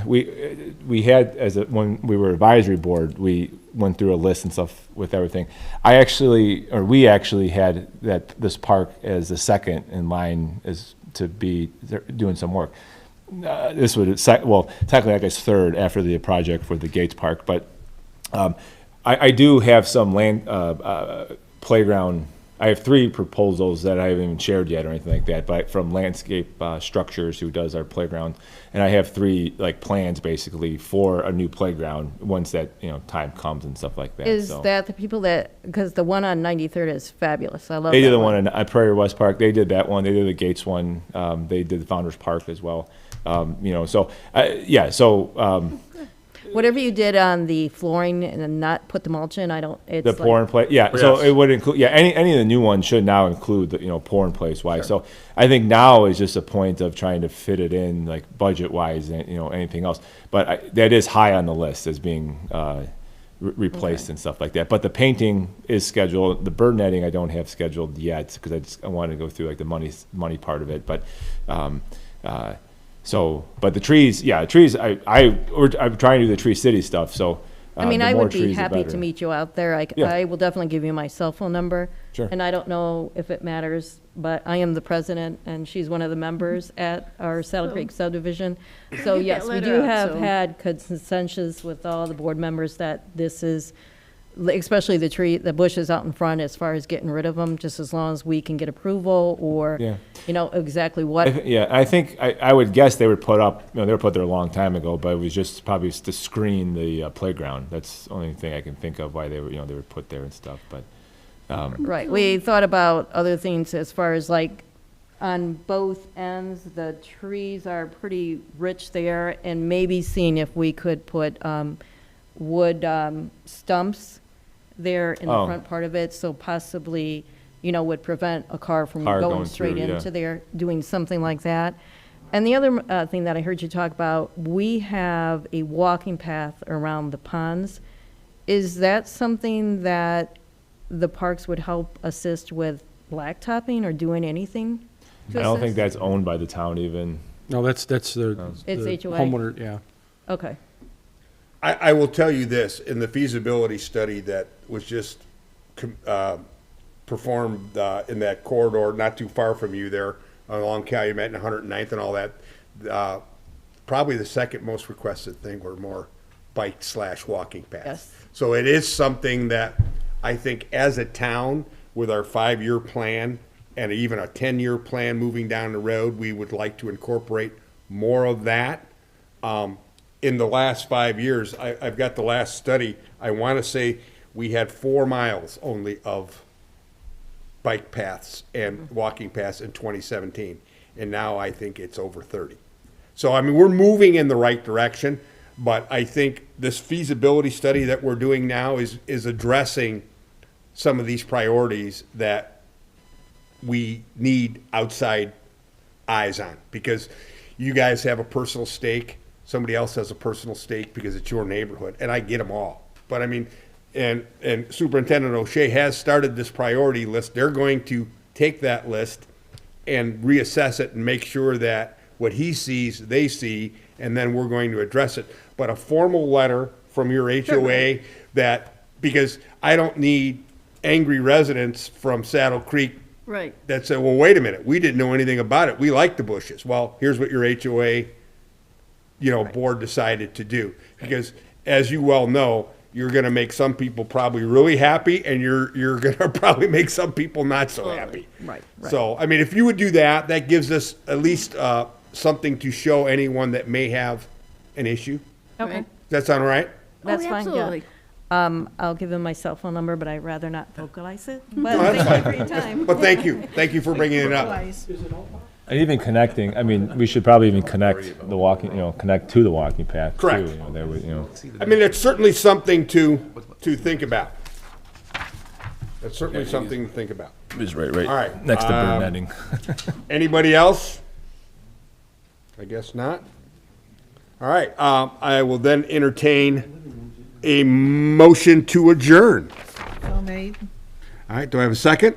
we had, when we were advisory board, we went through a list and stuff with everything. We actually had this park as the second in line as to be doing some work. This would, technically I guess third after the project for the Gates Park, but I do have some land playground. I have 3 proposals that I haven't even shared yet or anything like that, but from Landscape Structures, who does our playground, and I have 3 plans basically for a new playground once that time comes and stuff like that. Is that the people because the one on 93rd is fabulous. I love They that did the one in Prairie West Park. They did that one. They did the Gates one. They did the Founders Park as well. Whatever you did on the flooring and then not put the mulch in, The pour in place, yeah. So it would include, any of the new ones should now include the pour in place wise. So I think now is just a point of trying to fit it in budget wise and anything else. But that is high on the list as being replaced and stuff like that. But the painting is scheduled. The bird netting I don't have scheduled yet because I wanted to go through the money part of it. But but the trees, I'm trying to do the Tree City stuff, so. I mean, the I more would be trees, the happy better. to meet you out there. Yeah. I will definitely give you my cell phone number. Sure. And I don't know if it matters, but I am the president and she's one of the members at our Saddle Creek subdivision. So Get that yes, we letter do out, have so- had consensus with all the board members that this is, especially the bushes out in front, as far as getting rid of them, just as long as we can get approval or, Yeah. exactly what. I think, I would guess they were put up, they were put there a long time ago, but it was just probably to screen the playground. That's the only thing I can think of why they were, they were put there and stuff, but. Right, we thought about other things as far as on both ends, the trees are pretty rich there, and maybe seeing if we could put wood stumps there in the front part of it, so possibly, would prevent a car from going straight through, yeah. into there, doing something like that. And the other thing that I heard you talk about, we have a walking path around the ponds. Is that something that the parks would help assist with blacktopping or doing anything to I don't think assist? that's owned by the town even. No, that's the It's the HOA? homeowner, yeah. Okay. I will tell you this, in the feasibility study that was just performed in that corridor, not too far from you there, along Calumet and 109th and all that, probably the second most requested thing were more bike/walking paths. Yes. So it is something that I think as a town, with our 5-year plan and even a 10-year plan moving down the road, we would like to incorporate more of that. In the last 5 years, I've got the last study, I want to say we had 4 miles only of bike paths and walking paths in 2017. And now I think it's over 30. So, I mean, we're moving in the right direction, but I think this feasibility study that we're doing now is addressing some of these priorities that we need outside eyes on. Because you guys have a personal stake, somebody else has a personal stake because it's your neighborhood, and I get them all. But I mean, and Superintendent O'Shea has started this priority list. They're going to take that list and reassess it and make sure that what he sees, they see, and then we're going to address it. But a formal letter from your HOA because I don't need angry residents from Saddle Creek Right. that say, well, wait a minute, we didn't know anything about it. We like the bushes. Well, here's what your HOA, board decided to do. Because as you well know, you're gonna make some people probably really happy, and you're gonna probably make some people not so happy. Right, right. So, I mean, if you would do that, that gives us at least something to show anyone that may have an issue. Okay, Does that sound all right? that's Oh, fine, yeah. absolutely. I'll give him my cell phone number, but I'd rather not vocalize it. No, But that's thank you fine. for your time. But thank you. Thank you for bringing it up. Otherwise, And even connecting, I mean, we should probably even connect the walking, connect to the walking path too. Correct. There would, I mean, it's certainly something to think about. That's certainly something to think about. It's right, All right. next to bird netting. Anybody else? I guess not. All right, I will then entertain a motion to adjourn. so made. All right, do I have a second?